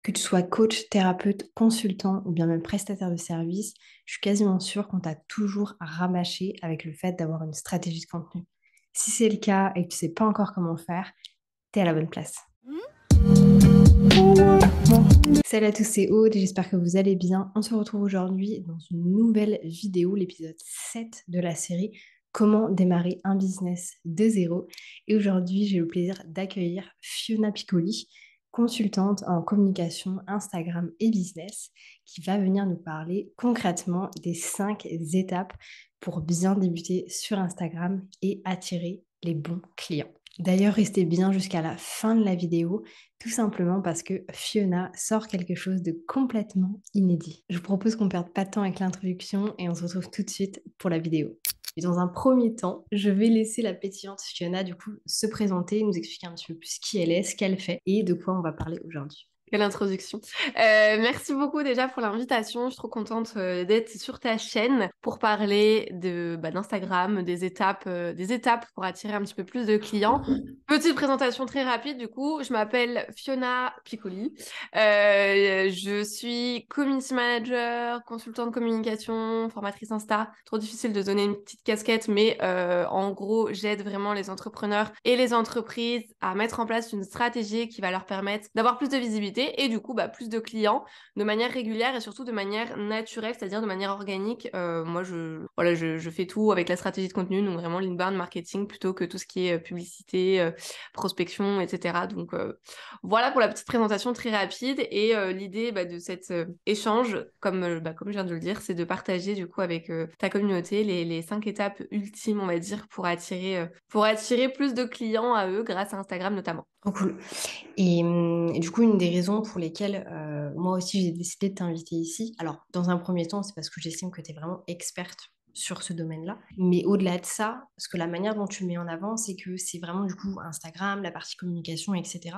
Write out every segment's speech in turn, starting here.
Que tu sois coach, thérapeute, consultant ou bien même prestataire de service, je suis quasiment sûre qu'on t'a toujours rabâché avec le fait d'avoir une stratégie de contenu. Si c'est le cas et que tu sais pas encore comment faire, t'es à la bonne place. Salut à tous, c'est Aude et j'espère que vous allez bien. On se retrouve aujourd'hui dans une nouvelle vidéo, l'épisode 7 de la série Comment démarrer un business de zéro. Et aujourd'hui, j'ai le plaisir d'accueillir Fiona Piccoli, consultante en communication Instagram et business, qui va venir nous parler concrètement des 5 étapes pour bien débuter sur Instagram et attirer les bons clients. D'ailleurs, restez bien jusqu'à la fin de la vidéo tout simplement parce que Fiona sort quelque chose de complètement inédit. Je vous propose qu'on ne perde pas de temps avec l'introduction et on se retrouve tout de suite pour la vidéo. Et dans un premier temps, je vais laisser la pétillante Fiona du coup se présenter, nous expliquer un petit peu plus qui elle est, ce qu'elle fait et de quoi on va parler aujourd'hui. Quelle introduction. Merci beaucoup déjà pour l'invitation. Je suis trop contente d'être sur ta chaîne pour parler d'Instagram, des étapes pour attirer un petit peu plus de clients. Petite présentation très rapide du coup. Je m'appelle Fiona Piccoli. Je suis community manager, consultante communication, formatrice Insta. Trop difficile de donner une petite casquette, mais en gros, j'aide vraiment les entrepreneurs et les entreprises à mettre en place une stratégie qui va leur permettre d'avoir plus de visibilité et du coup plus de clients de manière régulière et surtout de manière naturelle, c'est-à-dire de manière organique. Moi, je fais tout avec la stratégie de contenu, donc vraiment l'inbound marketing plutôt que tout ce qui est publicité, prospection, etc. Donc voilà pour la petite présentation très rapide et l'idée de cet échange, comme je viens de le dire, c'est de partager du coup avec ta communauté les 5 étapes ultimes, on va dire, pour attirer plus de clients à eux grâce à Instagram notamment. Trop cool. Et du coup, une des raisons pour lesquelles moi aussi j'ai décidé de t'inviter ici, alors dans un premier temps, c'est parce que j'estime que tu es vraiment experte sur ce domaine-là. Mais au-delà de ça, parce que la manière dont tu le mets en avant, c'est que c'est vraiment du coup Instagram, la partie communication, etc.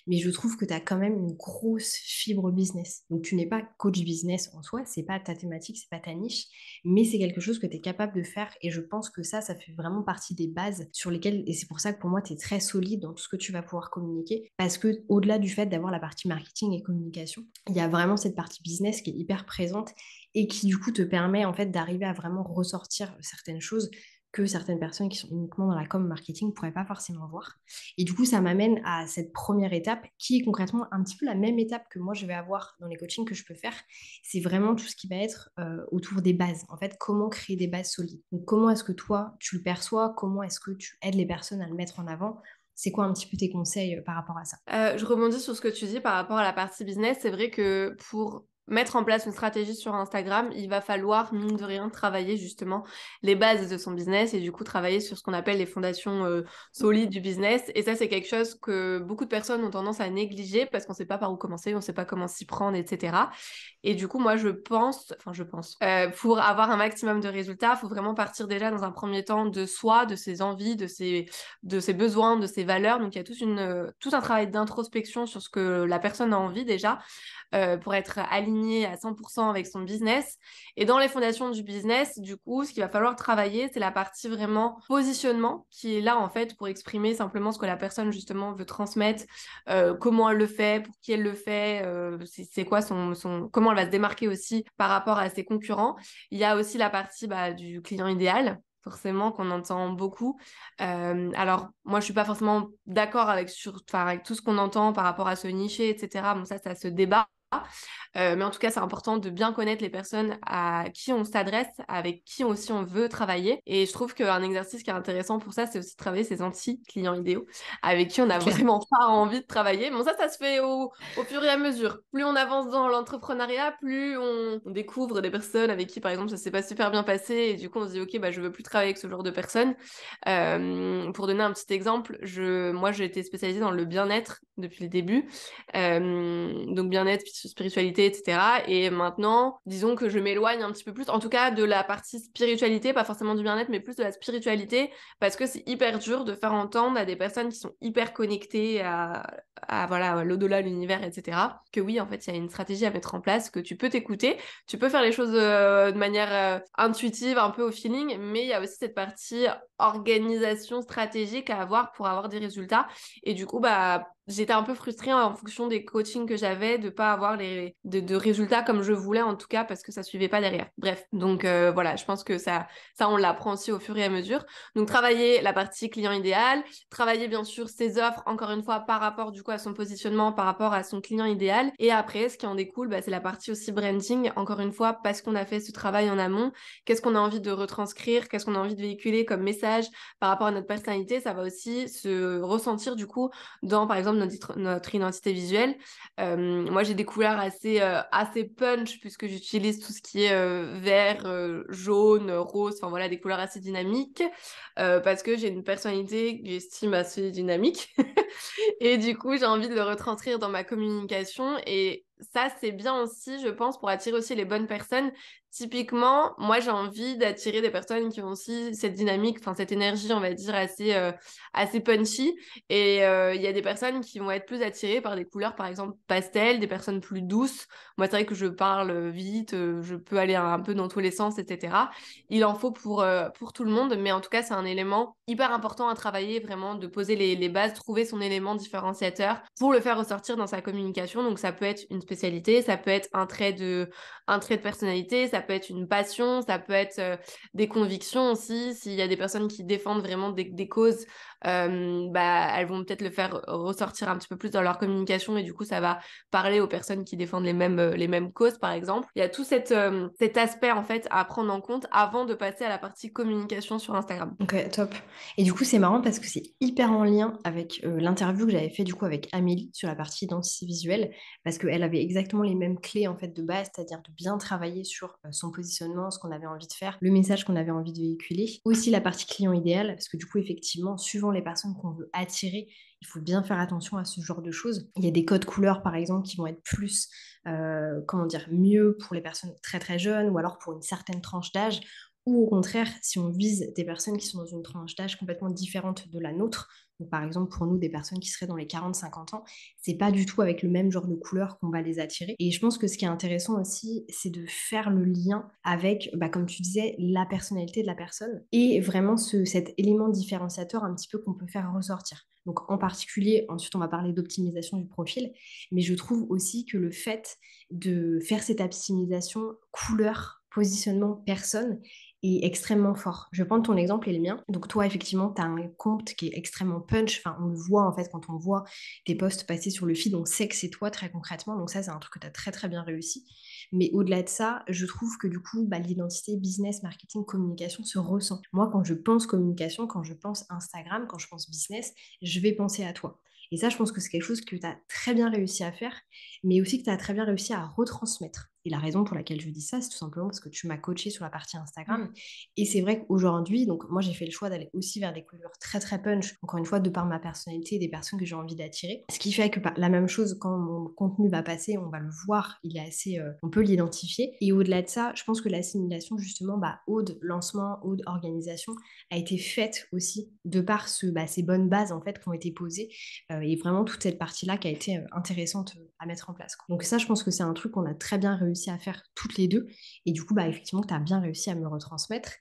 Mais je trouve que tu as quand même une grosse fibre business. Donc tu n'es pas coach business en soi, c'est pas ta thématique, c'est pas ta niche, mais c'est quelque chose que tu es capable de faire. Et je pense que ça fait vraiment partie des bases sur lesquelles, et c'est pour ça que pour moi, tu es très solide dans tout ce que tu vas pouvoir communiquer. Parce que au-delà du fait d'avoir la partie marketing et communication, il y a vraiment cette partie business qui est hyper présente et qui du coup te permet en fait d'arriver à vraiment ressortir certaines choses que certaines personnes qui sont uniquement dans la com marketing ne pourraient pas forcément voir. Et du coup, ça m'amène à cette première étape qui est concrètement un petit peu la même étape que moi je vais avoir dans les coachings que je peux faire. C'est vraiment tout ce qui va être autour des bases. En fait, comment créer des bases solides. Donc, comment est-ce que toi, tu le perçois? Comment est-ce que tu aides les personnes à le mettre en avant? C'est quoi un petit peu tes conseils par rapport à ça? Je rebondis sur ce que tu dis par rapport à la partie business. C'est vrai que pour mettre en place une stratégie sur Instagram, il va falloir, mine de rien, travailler justement les bases de son business et du coup travailler sur ce qu'on appelle les fondations solides du business. Et ça, c'est quelque chose que beaucoup de personnes ont tendance à négliger parce qu'on ne sait pas par où commencer, on ne sait pas comment s'y prendre, etc. Et du coup, moi, pour avoir un maximum de résultats, il faut vraiment partir déjà dans un premier temps de soi, de ses envies, de ses besoins, de ses valeurs. Donc, il y a tout un travail d'introspection sur ce que la personne a envie déjà pour être aligné à 100% avec son business. Et dans les fondations du business, du coup, ce qu'il va falloir travailler, c'est la partie vraiment positionnement qui est là en fait pour exprimer simplement ce que la personne justement veut transmettre, comment elle le fait, pour qui elle le fait, c'est quoi comment elle va se démarquer aussi par rapport à ses concurrents. Il y a aussi la partie du client idéal forcément qu'on entend beaucoup. Alors moi je suis pas forcément d'accord avec tout ce qu'on entend par rapport à se nicher, etc. Bon ça se débat. Mais en tout cas, c'est important de bien connaître les personnes à qui on s'adresse, avec qui aussi on veut travailler. Et je trouve qu'un exercice qui est intéressant pour ça, c'est aussi de travailler ses anti-clients idéaux, avec qui on C'est n'a clair. vraiment pas envie de travailler. Bon, ça se fait au fur et à mesure. Plus on avance dans l'entrepreneuriat, plus on découvre des personnes avec qui, par exemple, ça s'est pas super bien passé. Et du coup, on se dit, OK, je veux plus travailler avec ce genre de personnes. Pour donner un petit exemple, moi, j'ai été spécialisée dans le bien-être depuis le début. Donc bien-être, spiritualité, etc. Et maintenant, disons que je m'éloigne un petit peu plus, en tout cas de la partie spiritualité, pas forcément du bien-être, mais plus de la spiritualité, parce que c'est hyper dur de faire entendre à des personnes qui sont hyper connectées voilà, à l'au-delà, l'univers, etc. Que oui, en fait, il y a une stratégie à mettre en place, que tu peux t'écouter, tu peux faire les choses de manière intuitive, un peu au feeling, mais il y a aussi cette partie organisation stratégique à avoir pour avoir des résultats. Et du coup, j'étais un peu frustrée en fonction des coachings que j'avais de pas avoir de résultats comme je voulais en tout cas parce que ça suivait pas derrière. Bref, donc voilà, je pense que ça on l'apprend aussi au fur et à mesure. Donc travailler la partie client idéal, travailler bien sûr ses offres encore une fois par rapport du coup à son positionnement, par rapport à son client idéal. Et après, ce qui en découle, bah, c'est la partie aussi branding. Encore une fois, parce qu'on a fait ce travail en amont, qu'est-ce qu'on a envie de retranscrire, qu'est-ce qu'on a envie de véhiculer comme message par rapport à notre personnalité, ça va aussi se ressentir du coup dans, par exemple, notre identité visuelle. Moi, j'ai des couleurs assez punch puisque j'utilise tout ce qui est vert, jaune, rose, enfin voilà, des couleurs assez dynamiques parce que j'ai une personnalité que j'estime assez dynamique. Et du coup, j'ai envie de le retranscrire dans ma communication. Et ça, c'est bien aussi, je pense, pour attirer aussi les bonnes personnes. Typiquement, moi, j'ai envie d'attirer des personnes qui ont aussi cette dynamique, enfin, cette énergie, on va dire, assez punchy. Et il y a des personnes qui vont être plus attirées par des couleurs, par exemple, pastel, des personnes plus douces. Moi, c'est vrai que je parle vite, je peux aller un peu dans tous les sens, etc. Il en faut pour tout le monde, mais en tout cas, c'est un élément hyper important à travailler, vraiment, de poser les bases, trouver son élément différenciateur pour le faire ressortir dans sa communication. Donc, ça peut être une spécialité, ça peut être un trait de personnalité, ça peut être une passion, ça peut être des convictions aussi. S'il y a des personnes qui défendent vraiment des causes, bah, elles vont peut-être le faire ressortir un petit peu plus dans leur communication et du coup, ça va parler aux personnes qui défendent les mêmes causes, par exemple. Il y a tout cet aspect, en fait, à prendre en compte avant de passer à la partie communication sur Instagram. Ok, top. Et du coup, c'est marrant parce que c'est hyper en lien avec l'interview que j'avais fait du coup avec Amélie sur la partie identité visuelle, parce qu'elle avait exactement les mêmes clés en fait de base, c'est-à-dire de bien travailler sur son positionnement, ce qu'on avait envie de faire, le message qu'on avait envie de véhiculer. Aussi la partie client idéal, parce que du coup, effectivement, suivant les personnes qu'on veut attirer, il faut bien faire attention à ce genre de choses. Il y a des codes couleurs, par exemple, qui vont être plus, comment dire, mieux pour les personnes très très jeunes ou alors pour une certaine tranche d'âge ou au contraire, si on vise des personnes qui sont dans une tranche d'âge complètement différente de la nôtre, donc par exemple pour nous des personnes qui seraient dans les 40-50 ans, c'est pas du tout avec le même genre de couleur qu'on va les attirer. Et je pense que ce qui est intéressant aussi, c'est de faire le lien avec, bah, comme tu disais, la personnalité de la personne et vraiment cet élément différenciateur un petit peu qu'on peut faire ressortir. Donc en particulier, ensuite on va parler d'optimisation du profil, mais je trouve aussi que le fait de faire cette optimisation couleur, positionnement, personne, est extrêmement fort. Je vais prendre ton exemple et le mien. Donc toi, effectivement, tu as un compte qui est extrêmement punch. Enfin, on le voit en fait quand on voit tes posts passer sur le feed, on sait que c'est toi très concrètement. Donc ça, c'est un truc que tu as très très bien réussi. Mais au-delà de ça, je trouve que du coup, bah, l'identité business, marketing, communication se ressent. Moi, quand je pense communication, quand je pense Instagram, quand je pense business, je vais penser à toi. Et ça, je pense que c'est quelque chose que tu as très bien réussi à faire, mais aussi que tu as très bien réussi à retransmettre. Et la raison pour laquelle je dis ça, c'est tout simplement parce que tu m'as coaché sur la partie Instagram. Et c'est vrai qu'aujourd'hui, donc moi j'ai fait le choix d'aller aussi vers des couleurs très très punch, encore une fois, de par ma personnalité et des personnes que j'ai envie d'attirer. Ce qui fait que la même chose, quand mon contenu va passer, on va le voir, il est assez, on peut l'identifier. Et au-delà de ça, je pense que l'assimilation, justement, bah, Aude lancement, Aude organisation, a été faite aussi de par ces bonnes bases en fait qui ont été posées et vraiment toute cette partie-là qui a été intéressante à mettre en place, quoi. Donc ça, je pense que c'est un truc qu'on a très bien réussi à faire toutes les deux. Et du coup, bah, effectivement, tu as bien réussi à me retransmettre.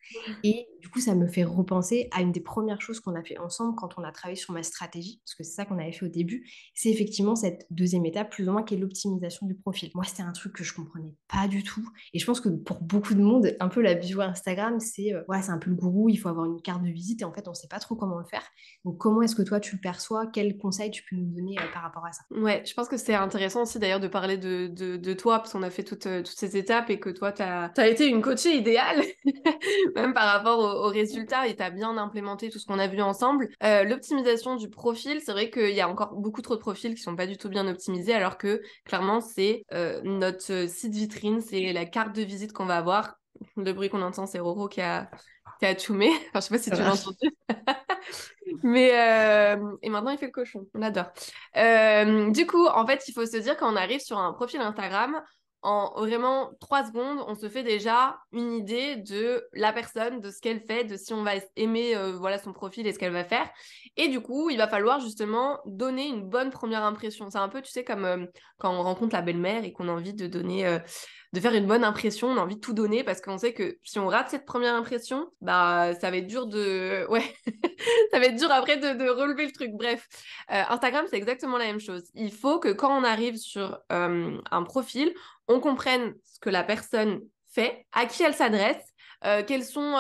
Et du coup, ça me fait repenser à une des premières choses qu'on a fait ensemble quand on a travaillé sur ma stratégie, parce que c'est ça qu'on avait fait au début. C'est effectivement cette deuxième étape, plus ou moins, qui est l'optimisation du profil. Moi, c'était un truc que je comprenais pas du tout. Et je pense que pour beaucoup de monde, un peu la bio Instagram, c'est ouais, c'est un peu le gourou, il faut avoir une carte de visite et en fait, on sait pas trop comment le faire. Donc, comment est-ce que toi, tu le perçois? Quels conseils tu peux nous donner par rapport à ça? Ouais, je pense que c'est intéressant aussi d'ailleurs de parler de toi, parce qu'on a fait toutes ces étapes et que toi, t'as été une coachée idéale, même par rapport aux résultats, et t'as bien implémenté tout ce qu'on a vu ensemble. L'optimisation du profil, c'est vrai qu'il y a encore beaucoup trop de profils qui sont pas du tout bien optimisés, alors que clairement, c'est notre site vitrine, c'est la carte de visite qu'on va avoir. Le bruit qu'on entend, c'est Roro qui a tchoumé. Enfin, je sais pas si Ça tu l'as marche. entendu. Mais et maintenant il fait le cochon, on adore. Du coup, en fait, il faut se dire quand on arrive sur un profil Instagram, en vraiment 3 secondes, on se fait déjà une idée de la personne, de ce qu'elle fait, de si on va aimer voilà, son profil et ce qu'elle va faire. Et du coup, il va falloir justement donner une bonne première impression. C'est un peu, tu sais, comme quand on rencontre la belle-mère et qu'on a envie de donner, de faire une bonne impression, on a envie de tout donner parce qu'on sait que si on rate cette première impression, bah ça va être dur de... Ouais, ça va être dur après de relever le truc. Bref, Instagram, c'est exactement la même chose. Il faut que quand on arrive sur un profil, on comprenne ce que la personne fait, à qui elle s'adresse, quelles sont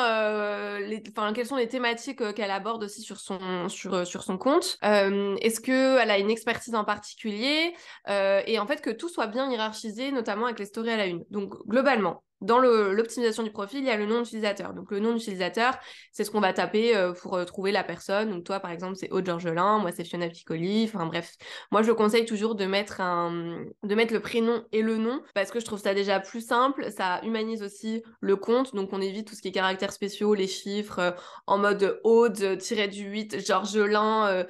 les thématiques qu'elle aborde aussi sur son compte. Est-ce qu'elle a une expertise en particulier, et en fait que tout soit bien hiérarchisé, notamment avec les stories à la une. Donc globalement, dans l'optimisation du profil, il y a le nom d'utilisateur. Donc le nom d'utilisateur, c'est ce qu'on va taper pour trouver la personne. Donc toi, par exemple, c'est Aude Georgelin, moi c'est Fiona Piccoli. Enfin bref, moi je conseille toujours de mettre le prénom et le nom parce que je trouve ça déjà plus simple. Ça humanise aussi le compte, donc on évite tout ce qui est caractères spéciaux, les chiffres en mode Aude-8 Georgelin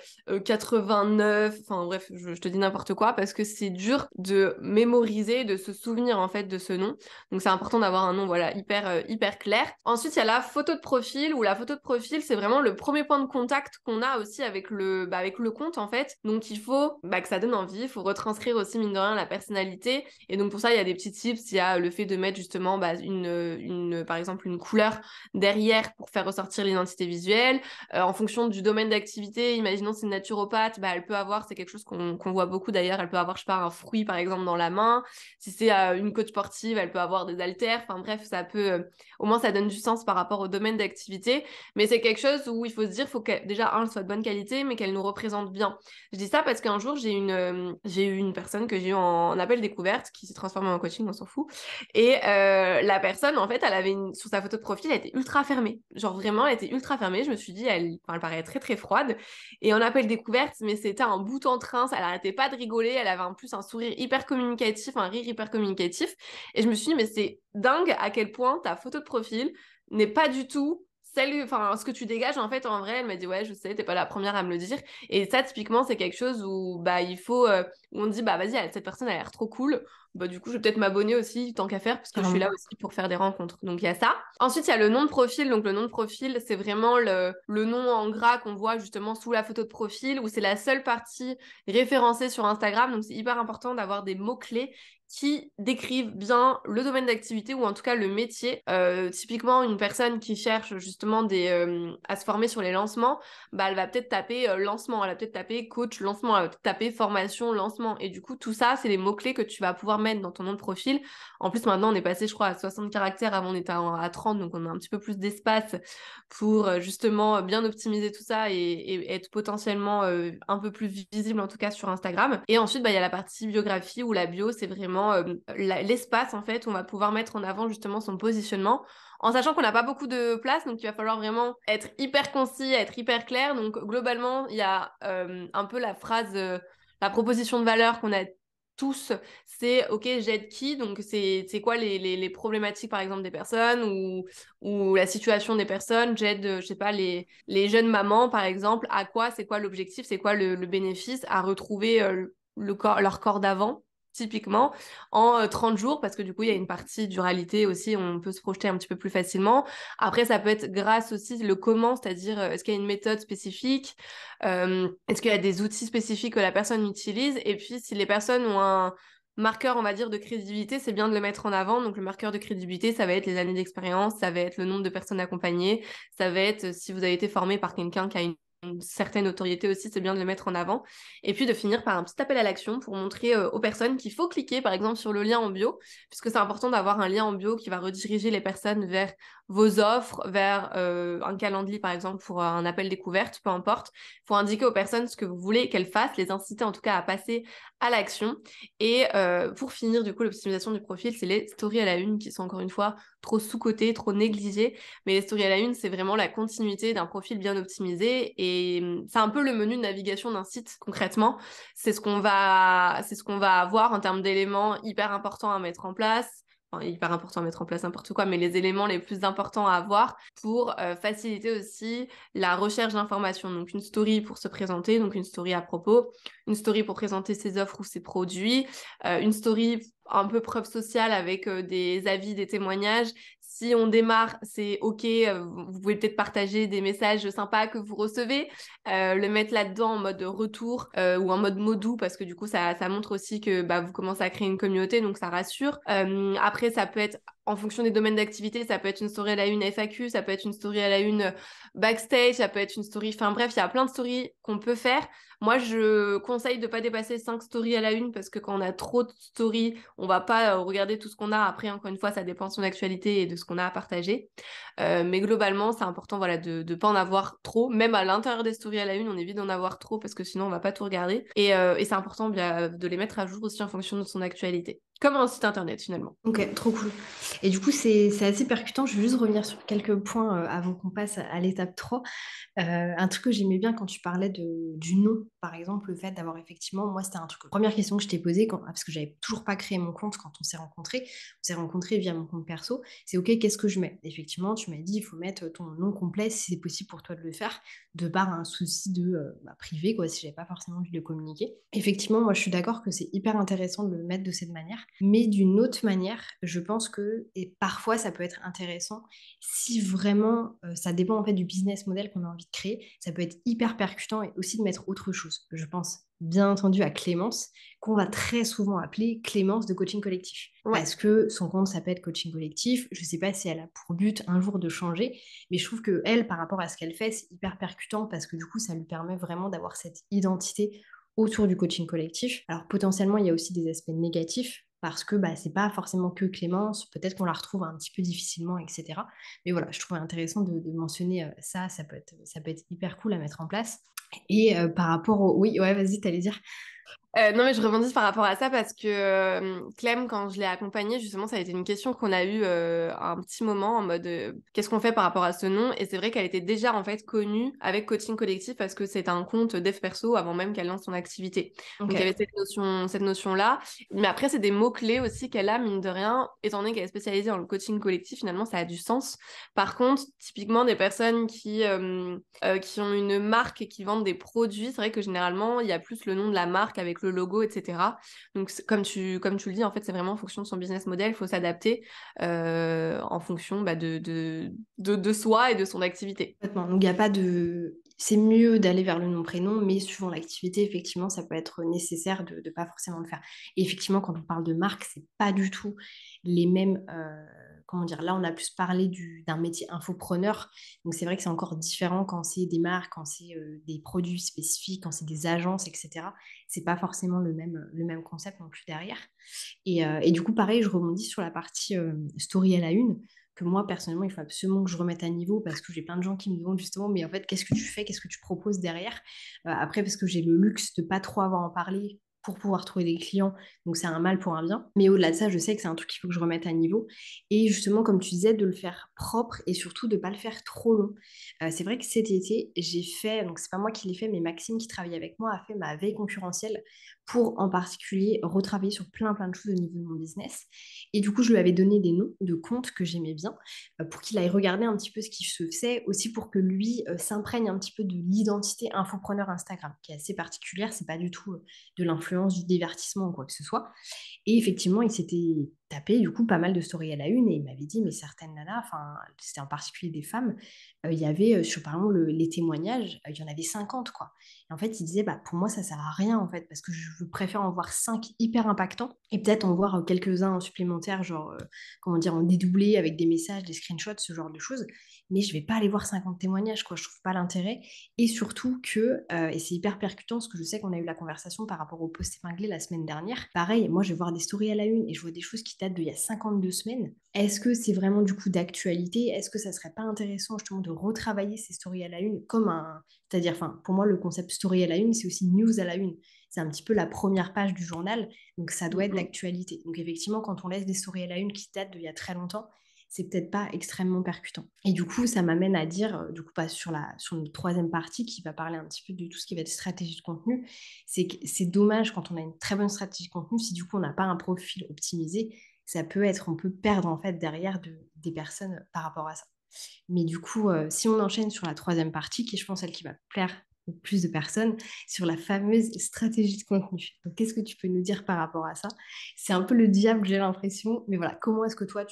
89. Enfin bref, je te dis n'importe quoi parce que c'est dur de mémoriser, de se souvenir en fait de ce nom. Donc c'est important d'avoir un nom voilà hyper clair. Ensuite, il y a la photo de profil où la photo de profil, c'est vraiment le premier point de contact qu'on a aussi avec le compte en fait. Donc il faut que ça donne envie, il faut retranscrire aussi mine de rien la personnalité. Et donc pour ça, il y a des petits tips, il y a le fait de mettre justement par exemple une couleur derrière pour faire ressortir l'identité visuelle. En fonction du domaine d'activité, imaginons c'est une naturopathe, elle peut avoir, c'est quelque chose qu'on voit beaucoup d'ailleurs, elle peut avoir, je sais pas, un fruit par exemple dans la main. Si c'est une coach sportive, elle peut avoir des haltères. Enfin bref, ça peut, au moins ça donne du sens par rapport au domaine d'activité. Mais c'est quelque chose où il faut se dire, faut que déjà elle soit de bonne qualité, mais qu'elle nous représente bien. Je dis ça parce qu'un jour j'ai eu une personne que j'ai eu en appel découverte qui s'est transformée en coaching, on s'en fout. Et la personne, en fait, sur sa photo de profil, elle était ultra fermée. Genre vraiment, elle était ultra fermée. Je me suis dit, elle paraît très très froide. Et en appel découverte, mais c'était un bout en train. Elle arrêtait pas de rigoler. Elle avait en plus un sourire hyper communicatif, un rire hyper communicatif. Et je me suis dit, mais c'est dingue à quel point ta photo de profil n'est pas du tout ce que tu dégages en fait en vrai. Elle m'a dit ouais je sais, t'es pas la première à me le dire. Et ça typiquement c'est quelque chose où il faut où on dit vas-y cette personne a l'air trop cool, du coup je vais peut-être m'abonner aussi tant qu'à faire parce que je suis là aussi pour faire des rencontres. Donc il y a ça. Ensuite il y a le nom de profil. Donc le nom de profil c'est vraiment le nom en gras qu'on voit justement sous la photo de profil où c'est la seule partie référencée sur Instagram. Donc c'est hyper important d'avoir des mots-clés qui décrivent bien le domaine d'activité ou en tout cas le métier. Typiquement, une personne qui cherche justement à se former sur les lancements, elle va peut-être taper lancement, elle va peut-être taper coach lancement, elle va peut-être taper formation lancement. Et du coup, tout ça, c'est les mots-clés que tu vas pouvoir mettre dans ton nom de profil. En plus, maintenant, on est passé, je crois, à 60 caractères. Avant, on était à 30, donc on a un petit peu plus d'espace pour justement bien optimiser tout ça et être potentiellement un peu plus visible, en tout cas sur Instagram. Et ensuite, il y a la partie biographie où la bio, c'est vraiment l'espace en fait où on va pouvoir mettre en avant justement son positionnement en sachant qu'on n'a pas beaucoup de place, donc il va falloir vraiment être hyper concis, être hyper clair. Donc globalement il y a un peu la phrase la proposition de valeur qu'on a tous, c'est ok j'aide qui, donc c'est quoi les problématiques par exemple des personnes ou la situation des personnes. J'aide je sais pas les jeunes mamans par exemple, à quoi, c'est quoi l'objectif, c'est quoi le bénéfice à retrouver leur corps d'avant typiquement en 30 jours parce que du coup il y a une partie duralité aussi, on peut se projeter un petit peu plus facilement. Après ça peut être grâce aussi le comment, c'est-à-dire est-ce qu'il y a une méthode spécifique, est-ce qu'il y a des outils spécifiques que la personne utilise, et puis si les personnes ont un marqueur on va dire de crédibilité, c'est bien de le mettre en avant. Donc le marqueur de crédibilité ça va être les années d'expérience, ça va être le nombre de personnes accompagnées, ça va être si vous avez été formé par quelqu'un qui a une certaine notoriété aussi, c'est bien de le mettre en avant. Et puis de finir par un petit appel à l'action pour montrer aux personnes qu'il faut cliquer par exemple sur le lien en bio, puisque c'est important d'avoir un lien en bio qui va rediriger les personnes vers vos offres, vers un calendrier par exemple pour un appel découverte, peu importe. Il faut indiquer aux personnes ce que vous voulez qu'elles fassent, les inciter en tout cas à passer à l'action. Et pour finir du coup l'optimisation du profil, c'est les stories à la une qui sont encore une fois trop sous-cotées, trop négligées. Mais les stories à la une, c'est vraiment la continuité d'un profil bien optimisé et c'est un peu le menu de navigation d'un site concrètement. C'est ce qu'on va avoir en termes d'éléments hyper importants à mettre en place. hyper important à mettre en place n'importe quoi, mais les éléments les plus importants à avoir pour faciliter aussi la recherche d'informations. Donc une story pour se présenter, donc une story à propos, une story pour présenter ses offres ou ses produits, une story un peu preuve sociale avec des avis, des témoignages. Si on démarre, c'est OK, vous pouvez peut-être partager des messages sympas que vous recevez, le mettre là-dedans en mode retour ou en mode mot doux parce que du coup, ça montre aussi que vous commencez à créer une communauté, donc ça rassure. Après, ça peut être en fonction des domaines d'activité, ça peut être une story à la une FAQ, ça peut être une story à la une backstage, ça peut être une story... Enfin bref, il y a plein de stories qu'on peut faire. Moi, je conseille de pas dépasser 5 stories à la une parce que quand on a trop de stories, on va pas regarder tout ce qu'on a. Après, encore une fois, ça dépend de son actualité et de ce qu'on a à partager. Mais globalement, c'est important voilà, de pas en avoir trop. Même à l'intérieur des stories à la une, on évite d'en avoir trop parce que sinon, on va pas tout regarder. Et c'est important de les mettre à jour aussi en fonction de son actualité. Comme un site internet, finalement. Ok, trop cool. Et du coup, c'est assez percutant. Je vais juste revenir sur quelques points avant qu'on passe à l'étape 3. Un truc que j'aimais bien quand tu parlais du nom, par exemple, le fait d'avoir effectivement, moi, c'était un truc, première question que je t'ai posée, parce que j'avais toujours pas créé mon compte quand on s'est rencontrés. On s'est rencontrés via mon compte perso. C'est OK, qu'est-ce que je mets? Effectivement, tu m'as dit, il faut mettre ton nom complet si c'est possible pour toi de le faire, de par un souci de privé, quoi, si j'avais pas forcément envie de le communiquer. Effectivement, moi, je suis d'accord que c'est hyper intéressant de le mettre de cette manière, mais d'une autre manière, je pense que, et parfois, ça peut être intéressant si vraiment, ça dépend en fait du business model qu'on a envie de créer, ça peut être hyper percutant et aussi de mettre autre chose. Je pense bien entendu à Clémence, qu'on va très souvent appeler Clémence de coaching collectif. Ouais. Parce que son compte s'appelle coaching collectif. Je ne sais pas si elle a pour but un jour de changer, mais je trouve que elle, par rapport à ce qu'elle fait, c'est hyper percutant parce que du coup, ça lui permet vraiment d'avoir cette identité autour du coaching collectif. Alors potentiellement, il y a aussi des aspects négatifs parce que c'est pas forcément que Clémence, peut-être qu'on la retrouve un petit peu difficilement, etc. Mais voilà, je trouvais intéressant de mentionner ça, ça peut être hyper cool à mettre en place. Et par rapport au... Oui, ouais, vas-y, t'allais dire. Non, mais je rebondis par rapport à ça parce que Clem, quand je l'ai accompagnée, justement, ça a été une question qu'on a eue un petit moment en mode qu'est-ce qu'on fait par rapport à ce nom? Et c'est vrai qu'elle était déjà en fait connue avec Coaching Collectif parce que c'est un compte dev perso avant même qu'elle lance son activité. Donc il y avait Ok. cette notion-là. Mais après, c'est des mots-clés aussi qu'elle a, mine de rien, étant donné qu'elle est spécialisée dans le coaching collectif, finalement, ça a du sens. Par contre, typiquement, des personnes qui ont une marque et qui vendent des produits, c'est vrai que généralement, il y a plus le nom de la marque avec le logo, etc. Donc, comme tu le dis, en fait, c'est vraiment en fonction de son business model, il faut s'adapter en fonction de soi et de son activité. Complètement. Donc, il n'y a pas de... C'est mieux d'aller vers le nom-prénom, mais suivant l'activité, effectivement, ça peut être nécessaire de ne pas forcément le faire. Et effectivement, quand on parle de marque, c'est pas du tout les mêmes... comment dire? Là, on a plus parlé d'un métier infopreneur. Donc, c'est vrai que c'est encore différent quand c'est des marques, quand c'est des produits spécifiques, quand c'est des agences, etc. C'est pas forcément le même concept non plus derrière. Et du coup, pareil, je rebondis sur la partie story à la une, que moi, personnellement, il faut absolument que je remette à niveau parce que j'ai plein de gens qui me demandent justement, mais en fait, qu'est-ce que tu fais, qu'est-ce que tu proposes derrière? Après, parce que j'ai le luxe de pas trop avoir à en parler pour pouvoir trouver des clients, donc c'est un mal pour un bien. Mais au-delà de ça, je sais que c'est un truc qu'il faut que je remette à niveau. Et justement, comme tu disais, de le faire propre et surtout de ne pas le faire trop long. C'est vrai que cet été, j'ai fait, donc c'est pas moi qui l'ai fait, mais Maxime qui travaille avec moi a fait ma veille concurrentielle pour en particulier retravailler sur plein de choses au niveau de mon business. Et du coup, je lui avais donné des noms de comptes que j'aimais bien pour qu'il aille regarder un petit peu ce qui se faisait, aussi pour que lui s'imprègne un petit peu de l'identité infopreneur Instagram, qui est assez particulière. C'est pas du tout de l'influence, du divertissement ou quoi que ce soit. Et effectivement, il s'était tapé du coup pas mal de stories à la une et il m'avait dit, mais certaines nanas, enfin, c'était en particulier des femmes, il y avait sur par exemple les témoignages, il y en avait 50 quoi. Et en fait, il disait, pour moi, ça sert à rien en fait, parce que je préfère en voir 5 hyper impactants et peut-être en voir quelques-uns en supplémentaire, genre, comment dire, en dédoublé avec des messages, des screenshots, ce genre de choses. Mais je vais pas aller voir 50 témoignages, quoi. Je trouve pas l'intérêt. Et surtout que, et c'est hyper percutant, parce que je sais qu'on a eu la conversation par rapport au post épinglé la semaine dernière. Pareil, moi, je vais voir des stories à la une et je vois des choses qui datent d'il y a 52 semaines. Est-ce que c'est vraiment du coup d'actualité? Est-ce que ça serait pas intéressant justement de retravailler ces stories à la une comme un... C'est-à-dire, enfin, pour moi, le concept story à la une, c'est aussi news à la une. C'est un petit peu la première page du journal, donc ça doit être Mm. d'actualité. Donc effectivement, quand on laisse des stories à la une qui datent d'il y a très longtemps, c'est peut-être pas extrêmement percutant. Et du coup, ça m'amène à dire, du coup, pas sur une troisième partie qui va parler un petit peu de tout ce qui va être stratégie de contenu, c'est que c'est dommage quand on a une très bonne stratégie de contenu si du coup on n'a pas un profil optimisé ça peut être, on peut perdre en fait derrière des personnes par rapport à ça. Mais du coup, si on enchaîne sur la troisième partie, qui est, je pense, celle qui va plaire au plus de personnes, sur la fameuse stratégie de contenu. Donc, qu'est-ce que tu peux nous dire par rapport à ça? C'est un peu le diable, j'ai l'impression, mais voilà, comment est-ce que toi,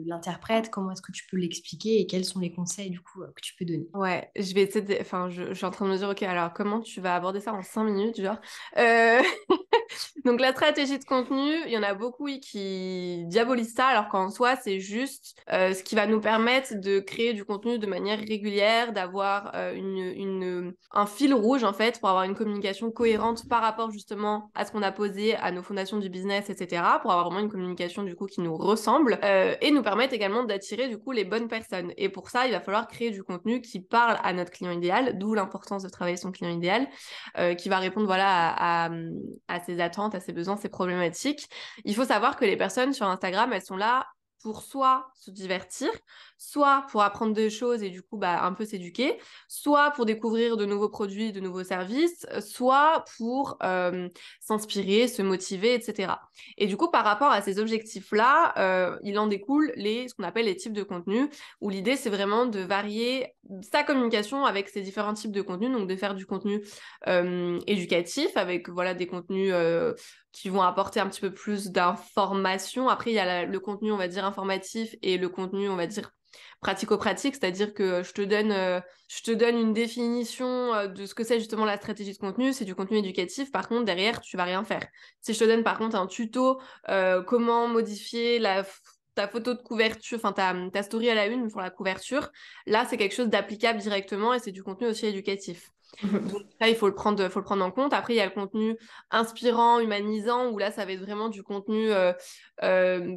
l'interprètes? Comment est-ce que tu peux l'expliquer? Et quels sont les conseils, du coup, que tu peux donner? Ouais, je vais essayer de... Enfin, je suis en train de me dire, ok, alors comment tu vas aborder ça en 5 minutes, genre? Euh, Donc la stratégie de contenu, il y en a beaucoup oui, qui diabolisent ça, alors qu'en soi, c'est juste ce qui va nous permettre de créer du contenu de manière régulière, d'avoir un fil rouge en fait, pour avoir une communication cohérente par rapport justement à ce qu'on a posé, à nos fondations du business, etc., pour avoir vraiment une communication du coup qui nous ressemble, et nous permettre également d'attirer du coup les bonnes personnes. Et pour ça, il va falloir créer du contenu qui parle à notre client idéal, d'où l'importance de travailler son client idéal, qui va répondre voilà à ses attentes, à ses besoins, ses problématiques. Il faut savoir que les personnes sur Instagram, elles sont là pour soit se divertir, soit pour apprendre des choses et du coup bah, un peu s'éduquer, soit pour découvrir de nouveaux produits, de nouveaux services, soit pour s'inspirer, se motiver, etc. Et du coup par rapport à ces objectifs-là, il en découle ce qu'on appelle les types de contenus, où l'idée c'est vraiment de varier sa communication avec ces différents types de contenus, donc de faire du contenu éducatif avec voilà des contenus qui vont apporter un petit peu plus d'informations. Après, il y a le contenu, on va dire, informatif et le contenu, on va dire, pratico-pratique, c'est-à-dire que je te donne une définition de ce que c'est justement la stratégie de contenu, c'est du contenu éducatif, par contre, derrière, tu vas rien faire. Si je te donne, par contre, un tuto, comment modifier ta photo de couverture, enfin ta story à la une pour la couverture, là, c'est quelque chose d'applicable directement et c'est du contenu aussi éducatif. Donc ça, faut le prendre en compte. Après, il y a le contenu inspirant, humanisant, où là, ça va être vraiment du contenu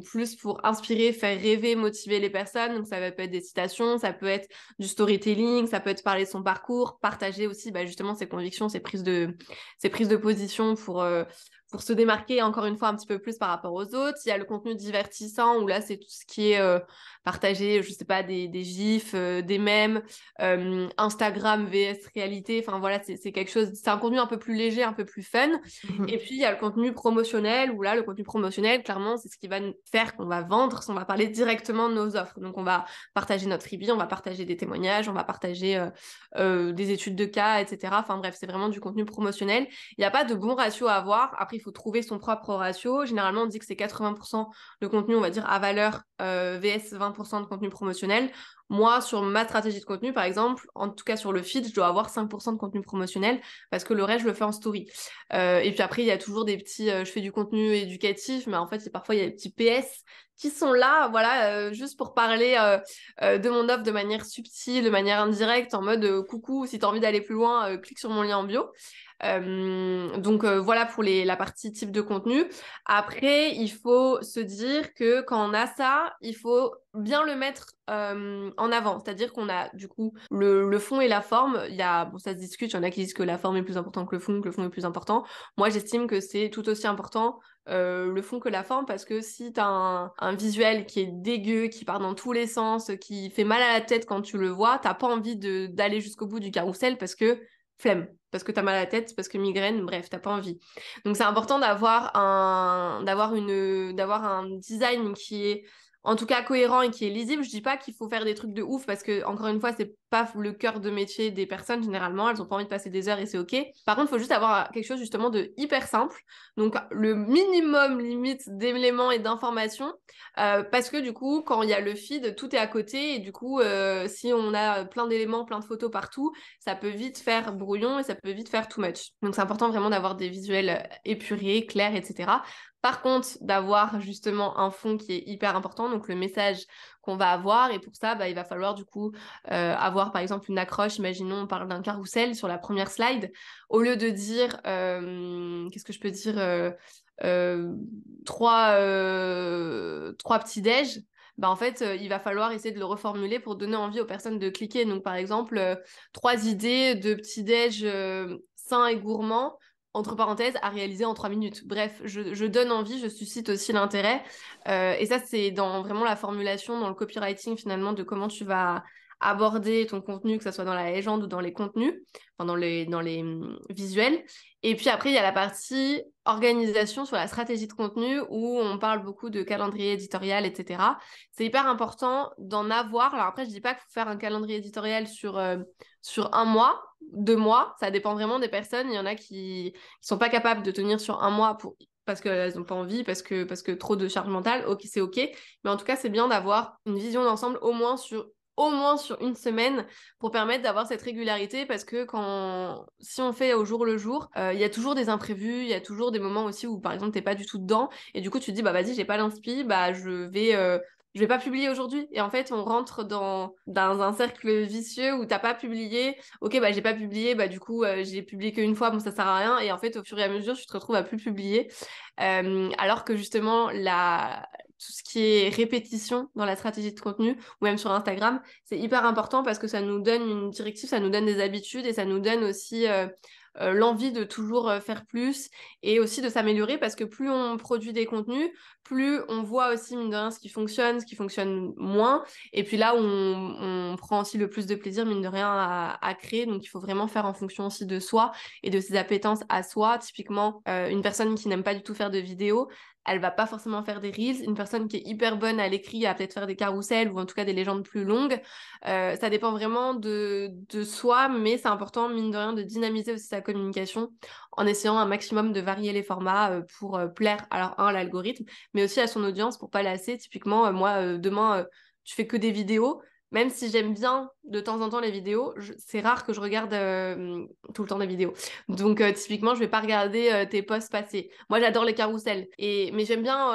plus pour inspirer, faire rêver, motiver les personnes. Donc ça peut être des citations, ça peut être du storytelling, ça peut être parler de son parcours, partager aussi bah, justement ses convictions, ses prises de position pour se démarquer encore une fois un petit peu plus par rapport aux autres. Il y a le contenu divertissant, où là, c'est tout ce qui est partager, je sais pas, des gifs, des mèmes, Instagram vs réalité, enfin voilà, c'est quelque chose, c'est un contenu un peu plus léger, un peu plus fun. Et puis il y a le contenu promotionnel, où là, le contenu promotionnel, clairement, c'est ce qui va nous faire qu'on va vendre, on va parler directement de nos offres. Donc on va partager notre freebie, on va partager des témoignages, on va partager des études de cas, etc. Enfin bref, c'est vraiment du contenu promotionnel. Il n'y a pas de bon ratio à avoir. Après, il faut trouver son propre ratio. Généralement, on dit que c'est 80% de contenu, on va dire, à valeur vs 20% de contenu promotionnel. Moi, sur ma stratégie de contenu, par exemple, en tout cas sur le feed, je dois avoir 5% de contenu promotionnel parce que le reste, je le fais en story. Et puis après, il y a toujours des petits... je fais du contenu éducatif, mais en fait, parfois, il y a des petits PS qui sont là, voilà, juste pour parler de mon offre de manière subtile, de manière indirecte, en mode coucou, si tu as envie d'aller plus loin, clique sur mon lien en bio. Donc voilà pour la partie type de contenu. Après, il faut se dire que quand on a ça, il faut bien le mettre en avant. C'est-à-dire qu'on a du coup le fond et la forme. Bon, ça se discute, il y en a qui disent que la forme est plus importante que le fond est plus important. Moi, j'estime que c'est tout aussi important le fond que la forme, parce que si t'as un visuel qui est dégueu, qui part dans tous les sens, qui fait mal à la tête quand tu le vois, t'as pas envie d'aller jusqu'au bout du carrousel parce que flemme, parce que t'as mal à la tête, parce que migraine, bref, t'as pas envie. Donc c'est important d'avoir un design qui est en tout cas cohérent et qui est lisible. Je dis pas qu'il faut faire des trucs de ouf parce que, encore une fois, c'est pas le cœur de métier des personnes généralement. Elles ont pas envie de passer des heures et c'est ok. Par contre, il faut juste avoir quelque chose justement de hyper simple. Donc le minimum limite d'éléments et d'informations, parce que du coup, quand il y a le feed, tout est à côté et du coup, si on a plein d'éléments, plein de photos partout, ça peut vite faire brouillon et ça peut vite faire too much. Donc c'est important vraiment d'avoir des visuels épurés, clairs, etc. Par contre, d'avoir justement un fond qui est hyper important, donc le message qu'on va avoir, et pour ça, bah, il va falloir du coup avoir par exemple une accroche. Imaginons, on parle d'un carrousel sur la première slide, au lieu de dire, qu'est-ce que je peux dire, trois petits déj, bah en fait, il va falloir essayer de le reformuler pour donner envie aux personnes de cliquer. Donc, par exemple, 3 idées de petits-déj sains et gourmands, entre parenthèses, à réaliser en 3 minutes. Bref, je donne envie, je suscite aussi l'intérêt. Et ça, c'est dans vraiment la formulation, dans le copywriting, finalement, de comment tu vas aborder ton contenu, que ce soit dans la légende ou dans les contenus, enfin dans les visuels. Et puis après, il y a la partie organisation sur la stratégie de contenu où on parle beaucoup de calendrier éditorial, etc. C'est hyper important d'en avoir. Alors après, je dis pas qu'il faut faire un calendrier éditorial sur un mois, 2 mois. Ça dépend vraiment des personnes. Il y en a qui sont pas capables de tenir sur un mois parce qu'elles n'ont pas envie, parce que trop de charge mentale. Ok, c'est ok. Mais en tout cas, c'est bien d'avoir une vision d'ensemble au moins sur une semaine pour permettre d'avoir cette régularité parce que si on fait au jour le jour, il y a toujours des imprévus, il y a toujours des moments aussi où par exemple t'es pas du tout dedans et du coup tu te dis bah vas-y j'ai pas l'inspi, bah je vais pas publier aujourd'hui et en fait on rentre dans un cercle vicieux où t'as pas publié, ok bah j'ai pas publié, bah du coup j'ai publié qu'une fois, bon ça sert à rien et en fait au fur et à mesure tu te retrouves à plus publier. Alors que justement tout ce qui est répétition dans la stratégie de contenu ou même sur Instagram, c'est hyper important parce que ça nous donne une directive, ça nous donne des habitudes et ça nous donne aussi l'envie de toujours faire plus et aussi de s'améliorer parce que plus on produit des contenus, plus on voit aussi mine de rien ce qui fonctionne moins et puis là où on prend aussi le plus de plaisir mine de rien à créer. Donc il faut vraiment faire en fonction aussi de soi et de ses appétences à soi. Typiquement, une personne qui n'aime pas du tout faire de vidéos, elle va pas forcément faire des reels. Une personne qui est hyper bonne à l'écrit, elle va peut-être faire des carousels ou en tout cas des légendes plus longues. Ça dépend vraiment de soi, mais c'est important, mine de rien, de dynamiser aussi sa communication en essayant un maximum de varier les formats pour plaire, alors à l'algorithme, mais aussi à son audience pour pas lasser. Typiquement, moi, demain, tu fais que des vidéos. Même si j'aime bien de temps en temps les vidéos, c'est rare que je regarde tout le temps des vidéos. Donc typiquement, je vais pas regarder tes posts passés. Moi, j'adore les carousels. Mais j'aime bien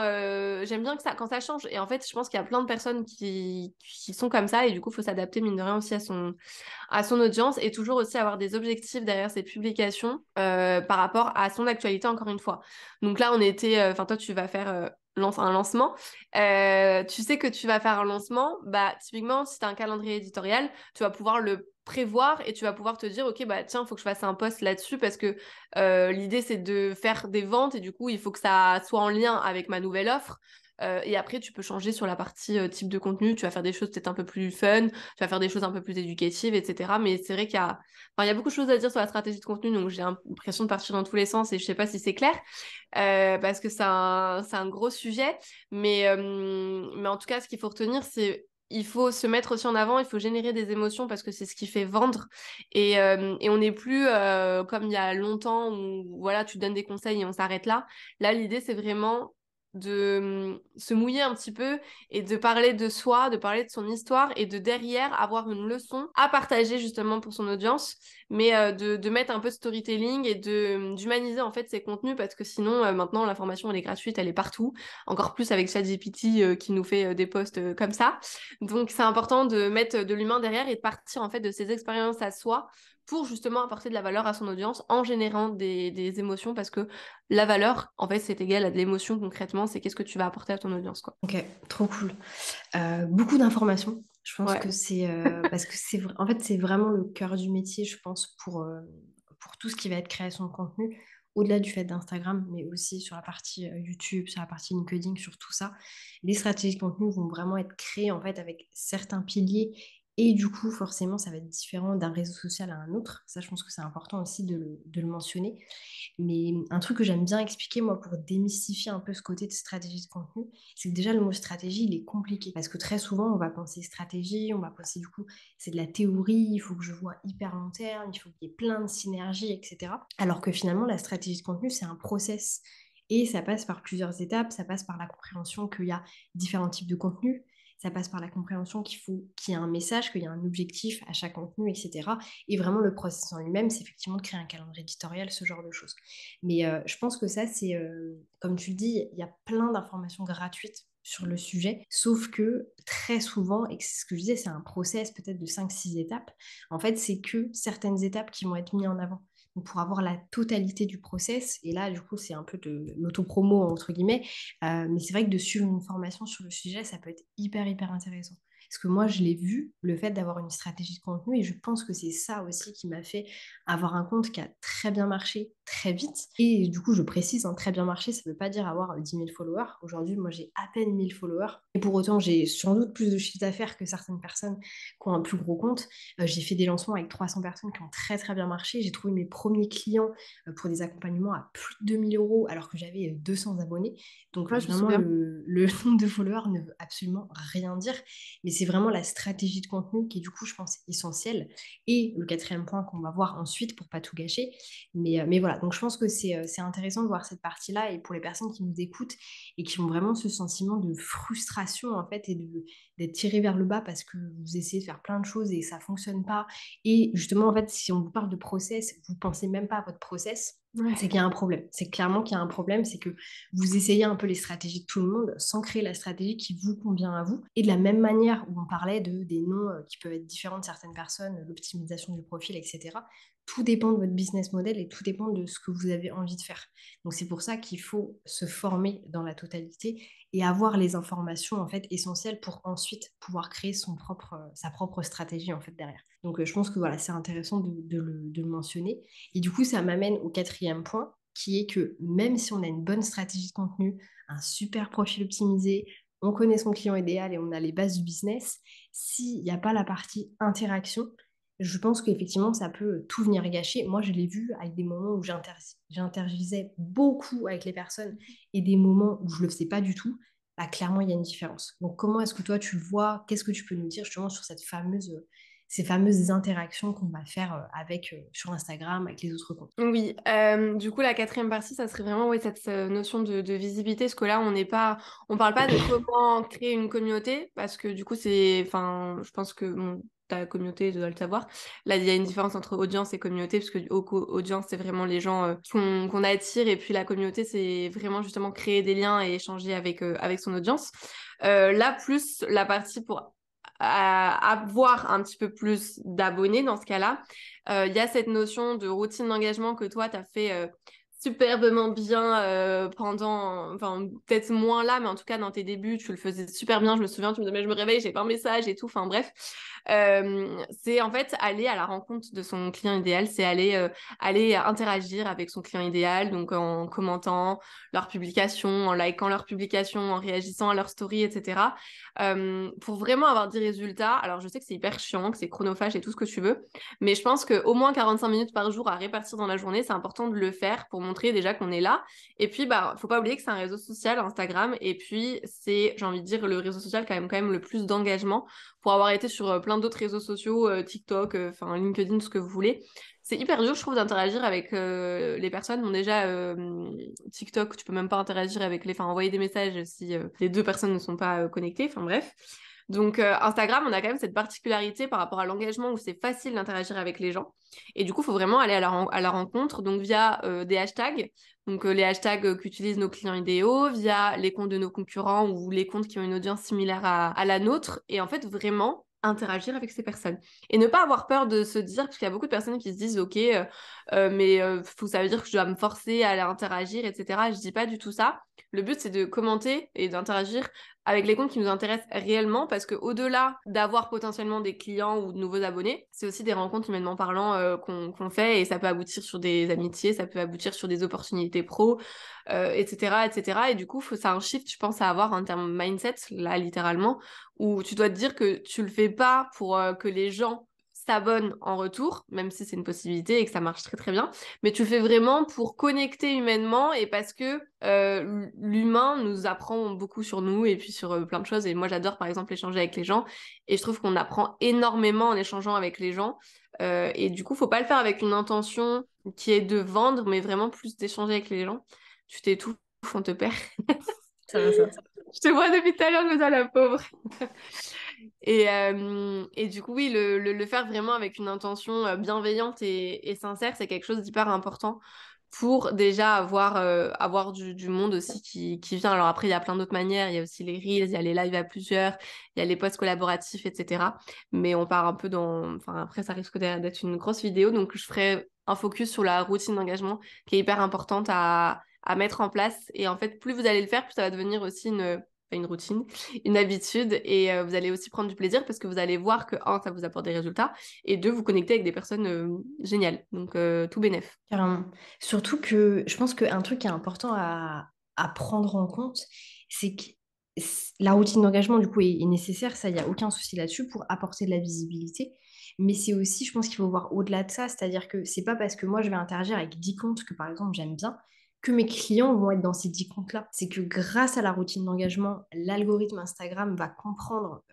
que ça quand ça change. Et en fait, je pense qu'il y a plein de personnes qui sont comme ça et du coup, il faut s'adapter mine de rien aussi à son audience et toujours aussi avoir des objectifs derrière ses publications par rapport à son actualité encore une fois. Donc là, enfin toi, tu vas faire un lancement. Tu sais que tu vas faire un lancement, bah typiquement, si tu as un calendrier éditorial, tu vas pouvoir le prévoir et tu vas pouvoir te dire ok bah tiens faut que je fasse un post là-dessus parce que l'idée c'est de faire des ventes et du coup il faut que ça soit en lien avec ma nouvelle offre. Et après, tu peux changer sur la partie type de contenu. Tu vas faire des choses peut-être un peu plus fun, tu vas faire des choses un peu plus éducatives, etc. Mais c'est vrai qu'il y a beaucoup de choses à dire sur la stratégie de contenu, donc j'ai l'impression de partir dans tous les sens et je sais pas si c'est clair, parce que c'est un gros sujet. Mais en tout cas, ce qu'il faut retenir, c'est il faut se mettre aussi en avant, il faut générer des émotions parce que c'est ce qui fait vendre. Et on n'est plus comme il y a longtemps où voilà, tu donnes des conseils et on s'arrête là. Là, l'idée, c'est vraiment de se mouiller un petit peu et de parler de soi, de parler de son histoire et de derrière avoir une leçon à partager justement pour son audience, mais de mettre un peu de storytelling et d'humaniser en fait ses contenus parce que sinon maintenant l'information elle est gratuite, elle est partout, encore plus avec ChatGPT qui nous fait des posts comme ça. Donc c'est important de mettre de l'humain derrière et de partir en fait de ses expériences à soi pour justement apporter de la valeur à son audience en générant des émotions parce que la valeur, en fait, c'est égal à de l'émotion concrètement, c'est qu'est-ce que tu vas apporter à ton audience, quoi. Ok, trop cool. Beaucoup d'informations. Je pense Ouais. que c'est parce que en fait, c'est vraiment le cœur du métier, je pense, pour tout ce qui va être création de contenu, au-delà du fait d'Instagram, mais aussi sur la partie YouTube, sur la partie LinkedIn, sur tout ça. Les stratégies de contenu vont vraiment être créées en fait avec certains piliers. Et du coup, forcément, ça va être différent d'un réseau social à un autre. Ça, je pense que c'est important aussi de le mentionner. Mais un truc que j'aime bien expliquer, moi, pour démystifier un peu ce côté de stratégie de contenu, c'est que déjà, le mot stratégie, il est compliqué. Parce que très souvent, on va penser stratégie, on va penser du coup, c'est de la théorie, il faut que je vois hyper long terme, il faut qu'il y ait plein de synergies, etc. Alors que finalement, la stratégie de contenu, c'est un process. Et ça passe par plusieurs étapes, ça passe par la compréhension qu'il y a différents types de contenus, ça passe par la compréhension qu'il y a un message, qu'il y a un objectif à chaque contenu, etc. Et vraiment, le process en lui-même, c'est effectivement de créer un calendrier éditorial, ce genre de choses. Mais je pense que ça, c'est, comme tu le dis, il y a plein d'informations gratuites sur le sujet, sauf que très souvent, et c'est ce que je disais, c'est un process peut-être de 5 6 étapes, en fait, c'est que certaines étapes qui vont être mises en avant. Donc, pour avoir la totalité du process, et là, du coup, c'est un peu de l'autopromo, entre guillemets, mais c'est vrai que de suivre une formation sur le sujet, ça peut être hyper, hyper intéressant. Parce que moi, je l'ai vu, le fait d'avoir une stratégie de contenu, et je pense que c'est ça aussi qui m'a fait avoir un compte qui a très bien marché très vite. Et du coup, je précise, hein, très bien marché, ça ne veut pas dire avoir 10 000 followers. Aujourd'hui, moi, j'ai à peine 1000 followers. Et pour autant, j'ai sans doute plus de chiffre d'affaires que certaines personnes qui ont un plus gros compte. J'ai fait des lancements avec 300 personnes qui ont très très bien marché. J'ai trouvé mes premiers clients pour des accompagnements à plus de 2 000 € alors que j'avais 200 abonnés. Donc Ouais, je me vraiment, souviens. le nombre de followers ne veut absolument rien dire. Mais c'est vraiment la stratégie de contenu qui est du coup, je pense, essentielle. Et le quatrième point qu'on va voir ensuite pour pas tout gâcher. Mais voilà, donc je pense que c'est intéressant de voir cette partie-là. Et pour les personnes qui nous écoutent et qui ont vraiment ce sentiment de frustration en fait et d'être tiré vers le bas parce que vous essayez de faire plein de choses et ça fonctionne pas. Et justement, en fait, si on vous parle de process, vous pensez même pas à votre process. C'est Ouais. qu'il y a un problème. C'est clairement qu'il y a un problème. C'est que vous essayez un peu les stratégies de tout le monde sans créer la stratégie qui vous convient à vous. Et de la même manière où on parlait des noms qui peuvent être différents de certaines personnes, l'optimisation du profil, etc. Tout dépend de votre business model et tout dépend de ce que vous avez envie de faire. Donc c'est pour ça qu'il faut se former dans la totalité et avoir les informations en fait essentielles pour ensuite pouvoir créer sa propre stratégie en fait derrière. Donc je pense que voilà, c'est intéressant de le mentionner. Et du coup, ça m'amène au quatrième point, qui est que même si on a une bonne stratégie de contenu, un super profil optimisé, on connaît son client idéal et on a les bases du business, s'il n'y a pas la partie interaction, je pense qu'effectivement, ça peut tout venir gâcher. Moi, je l'ai vu avec des moments où j'interagissais beaucoup avec les personnes et des moments où je ne le faisais pas du tout. Bah, clairement, il y a une différence. Donc, comment est-ce que toi, tu le vois? Qu'est-ce que tu peux nous dire justement sur ces fameuses interactions qu'on va faire sur Instagram, avec les autres comptes? Oui, du coup la quatrième partie, ça serait vraiment ouais, cette notion de visibilité, parce que là on parle pas de comment créer une communauté, parce que du coup enfin, je pense que bon, ta communauté doit le savoir. Là, il y a une différence entre audience et communauté, parce que audience c'est vraiment les gens qu'on attire, et puis la communauté c'est vraiment justement créer des liens et échanger avec son audience. Là, plus la partie pour avoir un petit peu plus d'abonnés dans ce cas-là. Il y a cette notion de routine d'engagement que toi, tu as fait superbement bien enfin peut-être moins là, mais en tout cas dans tes débuts, tu le faisais super bien. Je me souviens, tu me disais, mais je me réveille, j'ai pas un message et tout. Enfin bref, c'est en fait aller à la rencontre de son client idéal, c'est aller interagir avec son client idéal, donc en commentant leurs publications, en likant leurs publications, en réagissant à leurs stories, etc. Pour vraiment avoir des résultats. Alors je sais que c'est hyper chiant, que c'est chronophage et tout ce que tu veux. Mais je pense qu'au moins 45 minutes par jour à répartir dans la journée, c'est important de le faire pour montrer déjà qu'on est là. Et puis, bah, faut pas oublier que c'est un réseau social, Instagram. Et puis, c'est, j'ai envie de dire, le réseau social qui a quand même le plus d'engagement pour avoir été sur plein d'autres réseaux sociaux, TikTok, enfin LinkedIn, tout ce que vous voulez. C'est hyper dur, je trouve, d'interagir avec les personnes. Bon, déjà, TikTok, tu peux même pas interagir avec enfin, envoyer des messages si les deux personnes ne sont pas connectées. Enfin, bref. Donc Instagram, on a quand même cette particularité par rapport à l'engagement où c'est facile d'interagir avec les gens. Et du coup, il faut vraiment aller à la rencontre, donc via des hashtags, donc les hashtags qu'utilisent nos clients idéaux, via les comptes de nos concurrents ou les comptes qui ont une audience similaire à la nôtre. Et en fait, vraiment interagir avec ces personnes. Et ne pas avoir peur de se dire, parce qu'il y a beaucoup de personnes qui se disent, ok, mais ça veut dire que je dois me forcer à aller interagir, etc. Je dis pas du tout ça. Le but, c'est de commenter et d'interagir avec les comptes qui nous intéressent réellement, parce que au-delà d'avoir potentiellement des clients ou de nouveaux abonnés, c'est aussi des rencontres humainement parlant qu'on fait, et ça peut aboutir sur des amitiés, ça peut aboutir sur des opportunités pro, etc., etc. Et du coup, c'est un shift, je pense, à avoir en termes mindset, là, littéralement, où tu dois te dire que tu le fais pas pour que les gens s'abonnent en retour, même si c'est une possibilité et que ça marche très très bien, mais tu le fais vraiment pour connecter humainement et parce que l'humain nous apprend beaucoup sur nous et puis sur plein de choses. Et moi, j'adore par exemple échanger avec les gens et je trouve qu'on apprend énormément en échangeant avec les gens. Et du coup, faut pas le faire avec une intention qui est de vendre, mais vraiment plus d'échanger avec les gens. Tu t'étouffes, on te perd. Ça va, ça va. Je te vois depuis tout à l'heure, je me dis, ah, la pauvre. Et du coup, oui, le faire vraiment avec une intention bienveillante et sincère, c'est quelque chose d'hyper important pour déjà avoir du monde aussi qui vient. Alors après, il y a plein d'autres manières. Il y a aussi les reels, il y a les lives à plusieurs, il y a les posts collaboratifs, etc. Mais on part un peu dans... Enfin, après, ça risque d'être une grosse vidéo. Donc, je ferai un focus sur la routine d'engagement qui est hyper importante à mettre en place. Et en fait, plus vous allez le faire, plus ça va devenir aussi une routine, une habitude, et vous allez aussi prendre du plaisir parce que vous allez voir que, un, ça vous apporte des résultats, et deux, vous connectez avec des personnes géniales. Donc, tout bénef. Carrément. Surtout que je pense qu'un truc qui est important à prendre en compte, c'est que la routine d'engagement, du coup, est nécessaire, ça, il n'y a aucun souci là-dessus pour apporter de la visibilité. Mais c'est aussi, je pense qu'il faut voir au-delà de ça, c'est-à-dire que c'est pas parce que moi, je vais interagir avec 10 comptes que, par exemple, j'aime bien, que mes clients vont être dans ces 10 comptes-là. C'est que grâce à la routine d'engagement, l'algorithme Instagram va comprendre,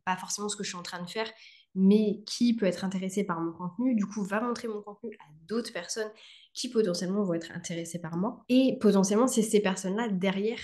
pas forcément ce que je suis en train de faire, mais qui peut être intéressé par mon contenu, du coup va montrer mon contenu à d'autres personnes qui potentiellement vont être intéressées par moi. Et potentiellement, c'est ces personnes-là derrière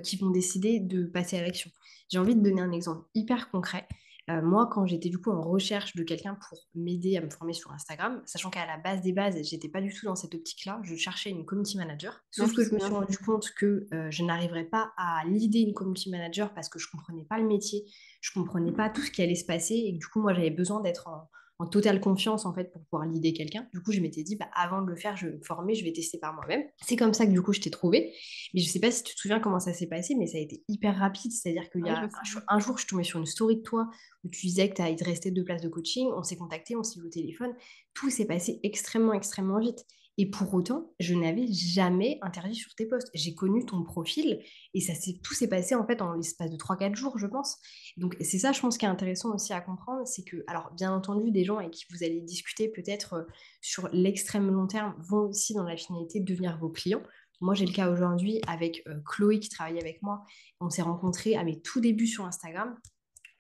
qui vont décider de passer à l'action. J'ai envie de donner un exemple hyper concret. Moi, quand j'étais du coup en recherche de quelqu'un pour m'aider à me former sur Instagram, sachant qu'à la base des bases, j'étais pas du tout dans cette optique-là, je cherchais une community manager. Moi, Sauf je me que je me suis souviens. rendu compte que je n'arriverais pas à leader une community manager parce que je comprenais pas le métier, je comprenais pas tout ce qui allait se passer et que du coup, moi, j'avais besoin d'être en totale confiance en fait pour pouvoir leader quelqu'un. Du coup, je m'étais dit, bah, avant de le faire, je vais me former, je vais tester par moi-même. C'est comme ça que du coup, je t'ai trouvé. Mais je sais pas si tu te souviens comment ça s'est passé, mais ça a été hyper rapide. C'est-à-dire qu'il y Ouais, je me a souviens. un jour, je suis tombée sur une story de toi où tu disais que il te restait 2 places de coaching. On s'est contacté, on s'est eu au téléphone. Tout s'est passé extrêmement, extrêmement vite. Et pour autant, je n'avais jamais interdit sur tes posts. J'ai connu ton profil et tout s'est passé en fait en l'espace de 3 4 jours, je pense. Donc c'est ça, je pense, qui est intéressant aussi à comprendre, c'est que, alors bien entendu, des gens avec qui vous allez discuter peut-être sur l'extrême long terme vont aussi dans la finalité devenir vos clients. Moi, j'ai le cas aujourd'hui avec Chloé qui travaille avec moi. On s'est rencontrés à mes tout débuts sur Instagram.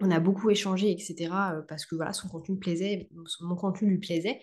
On a beaucoup échangé, etc. Parce que voilà, son contenu me plaisait, mon contenu lui plaisait.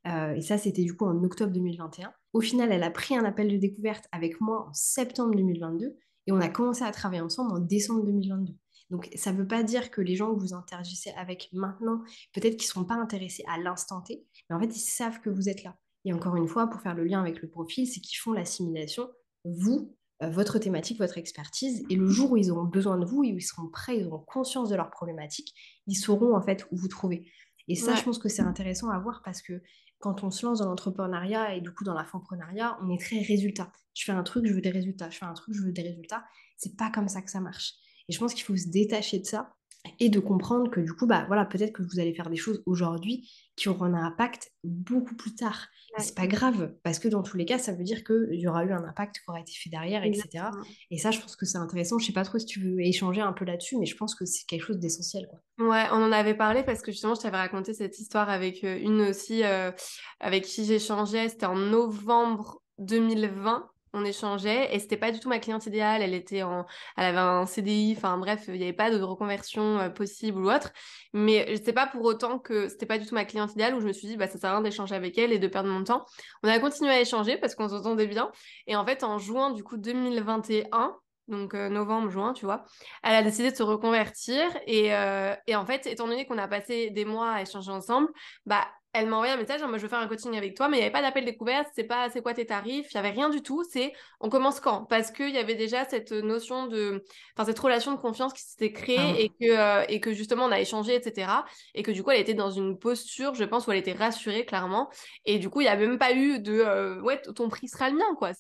Et ça, c'était du coup en octobre 2021. Au final, elle a pris un appel de découverte avec moi en septembre 2022 et on a commencé à travailler ensemble en décembre 2022. Donc, ça ne veut pas dire que les gens que vous interagissez avec maintenant, peut-être qu'ils ne seront pas intéressés à l'instant T, mais en fait, ils savent que vous êtes là. Et encore une fois, pour faire le lien avec le profil, c'est qu'ils font l'assimilation, vous, votre thématique, votre expertise, et le jour où ils auront besoin de vous, où ils seront prêts, ils auront conscience de leurs problématiques, ils sauront en fait où vous trouver. Et ça, je Ouais. pense que c'est intéressant à voir parce que quand on se lance dans l'entrepreneuriat et du coup dans l'infoprenariat, on est très résultat. Je fais un truc, je veux des résultats. Je fais un truc, je veux des résultats. C'est pas comme ça que ça marche. Et je pense qu'il faut se détacher de ça et de comprendre que du coup, bah voilà, peut-être que vous allez faire des choses aujourd'hui qui auront un impact beaucoup plus tard. Et Ouais, c'est pas grave, parce que dans tous les cas, ça veut dire qu'il y aura eu un impact qui aura été fait derrière, etc. exactement. Et ça, je pense que c'est intéressant. Je sais pas trop si tu veux échanger un peu là-dessus, mais je pense que c'est quelque chose d'essentiel, quoi. Ouais, on en avait parlé parce que justement, je t'avais raconté cette histoire avec une aussi avec qui j'échangeais. C'était en novembre 2020. On échangeait et c'était pas du tout ma cliente idéale. Elle avait un CDI. Enfin bref, il n'y avait pas de reconversion possible ou autre. Mais c'est pas pour autant que c'était pas du tout ma cliente idéale où je me suis dit, bah ça sert à rien d'échanger avec elle et de perdre mon temps. On a continué à échanger parce qu'on s'entendait bien. Et en fait, en juin du coup 2021, donc novembre, juin, tu vois. Elle a décidé de se reconvertir et en fait, étant donné qu'on a passé des mois à échanger ensemble, bah elle m'a envoyé un message, moi je veux faire un coaching avec toi, mais il n'y avait pas d'appel découverte, c'est quoi tes tarifs, il n'y avait rien du tout, c'est on commence quand? Parce qu'il y avait déjà cette notion enfin cette relation de confiance qui s'était créée Clairement. et que justement on a échangé, etc. Et que du coup elle était dans une posture, je pense, où elle était rassurée clairement. Et du coup il n'y a même pas eu de ouais, ton prix sera le mien, quoi.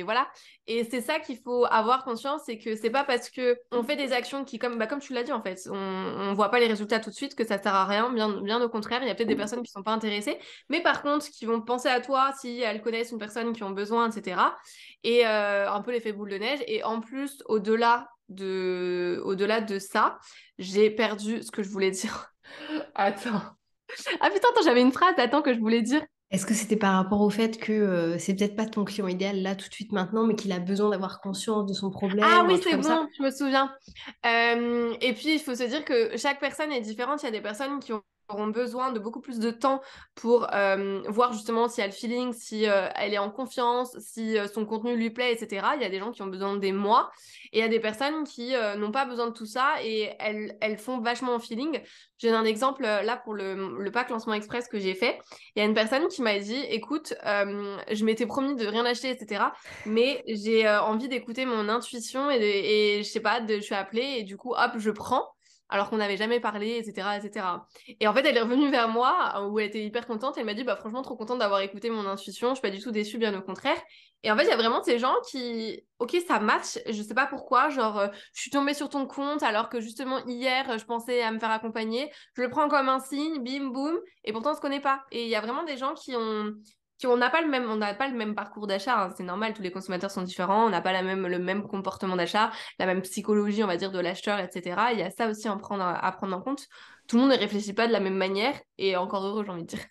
Voilà. Et c'est ça qu'il faut avoir conscience, c'est que c'est pas parce que on fait des actions qui, comme tu l'as dit en fait, on voit pas les résultats tout de suite que ça sert à rien, bien au contraire, il y a peut-être des personnes qui sont pas intéressées, mais par contre qui vont penser à toi si elles connaissent une personne qui ont besoin, etc. Et un peu l'effet boule de neige. Et en plus, au-delà de ça, j'ai perdu ce que je voulais dire. Attends. Ah putain, attends, j'avais une phrase, attends, que je voulais dire. Est-ce que c'était par rapport au fait que c'est peut-être pas ton client idéal là tout de suite maintenant, mais qu'il a besoin d'avoir conscience de son Ah problème ou un oui, truc c'est comme ça? bon, je me souviens. Et puis, il faut se dire que chaque personne est différente. Il y a des personnes qui auront besoin de beaucoup plus de temps pour voir justement si elle a le feeling, si elle est en confiance, si son contenu lui plaît, etc. Il y a des gens qui ont besoin des mois. Et il y a des personnes qui n'ont pas besoin de tout ça et elles font vachement en feeling. J'ai un exemple là pour le pack lancement express que j'ai fait. Il y a une personne qui m'a dit, écoute, je m'étais promis de rien acheter, etc. Mais j'ai envie d'écouter mon intuition et je sais pas, je suis appelée et du coup, hop, je prends. alors qu'on n'avait jamais parlé, etc., etc. Et en fait, elle est revenue vers moi, où elle était hyper contente. Elle m'a dit, bah franchement, trop contente d'avoir écouté mon intuition. Je suis pas du tout déçue, bien au contraire. Et en fait, il y a vraiment ces gens qui, ok, ça match. Je sais pas pourquoi. Genre, je suis tombée sur ton compte alors que justement hier, je pensais à me faire accompagner. Je le prends comme un signe, bim, boum. Et pourtant, on se connaît pas. Et il y a vraiment des gens on n'a pas on n'a pas le même parcours d'achat, hein. C'est normal, tous les consommateurs sont différents, on n'a pas le même comportement d'achat, la même psychologie, on va dire, de l'acheteur, etc. Il y a ça aussi à prendre en compte. Tout le monde ne réfléchit pas de la même manière, et encore heureux, j'ai envie de dire.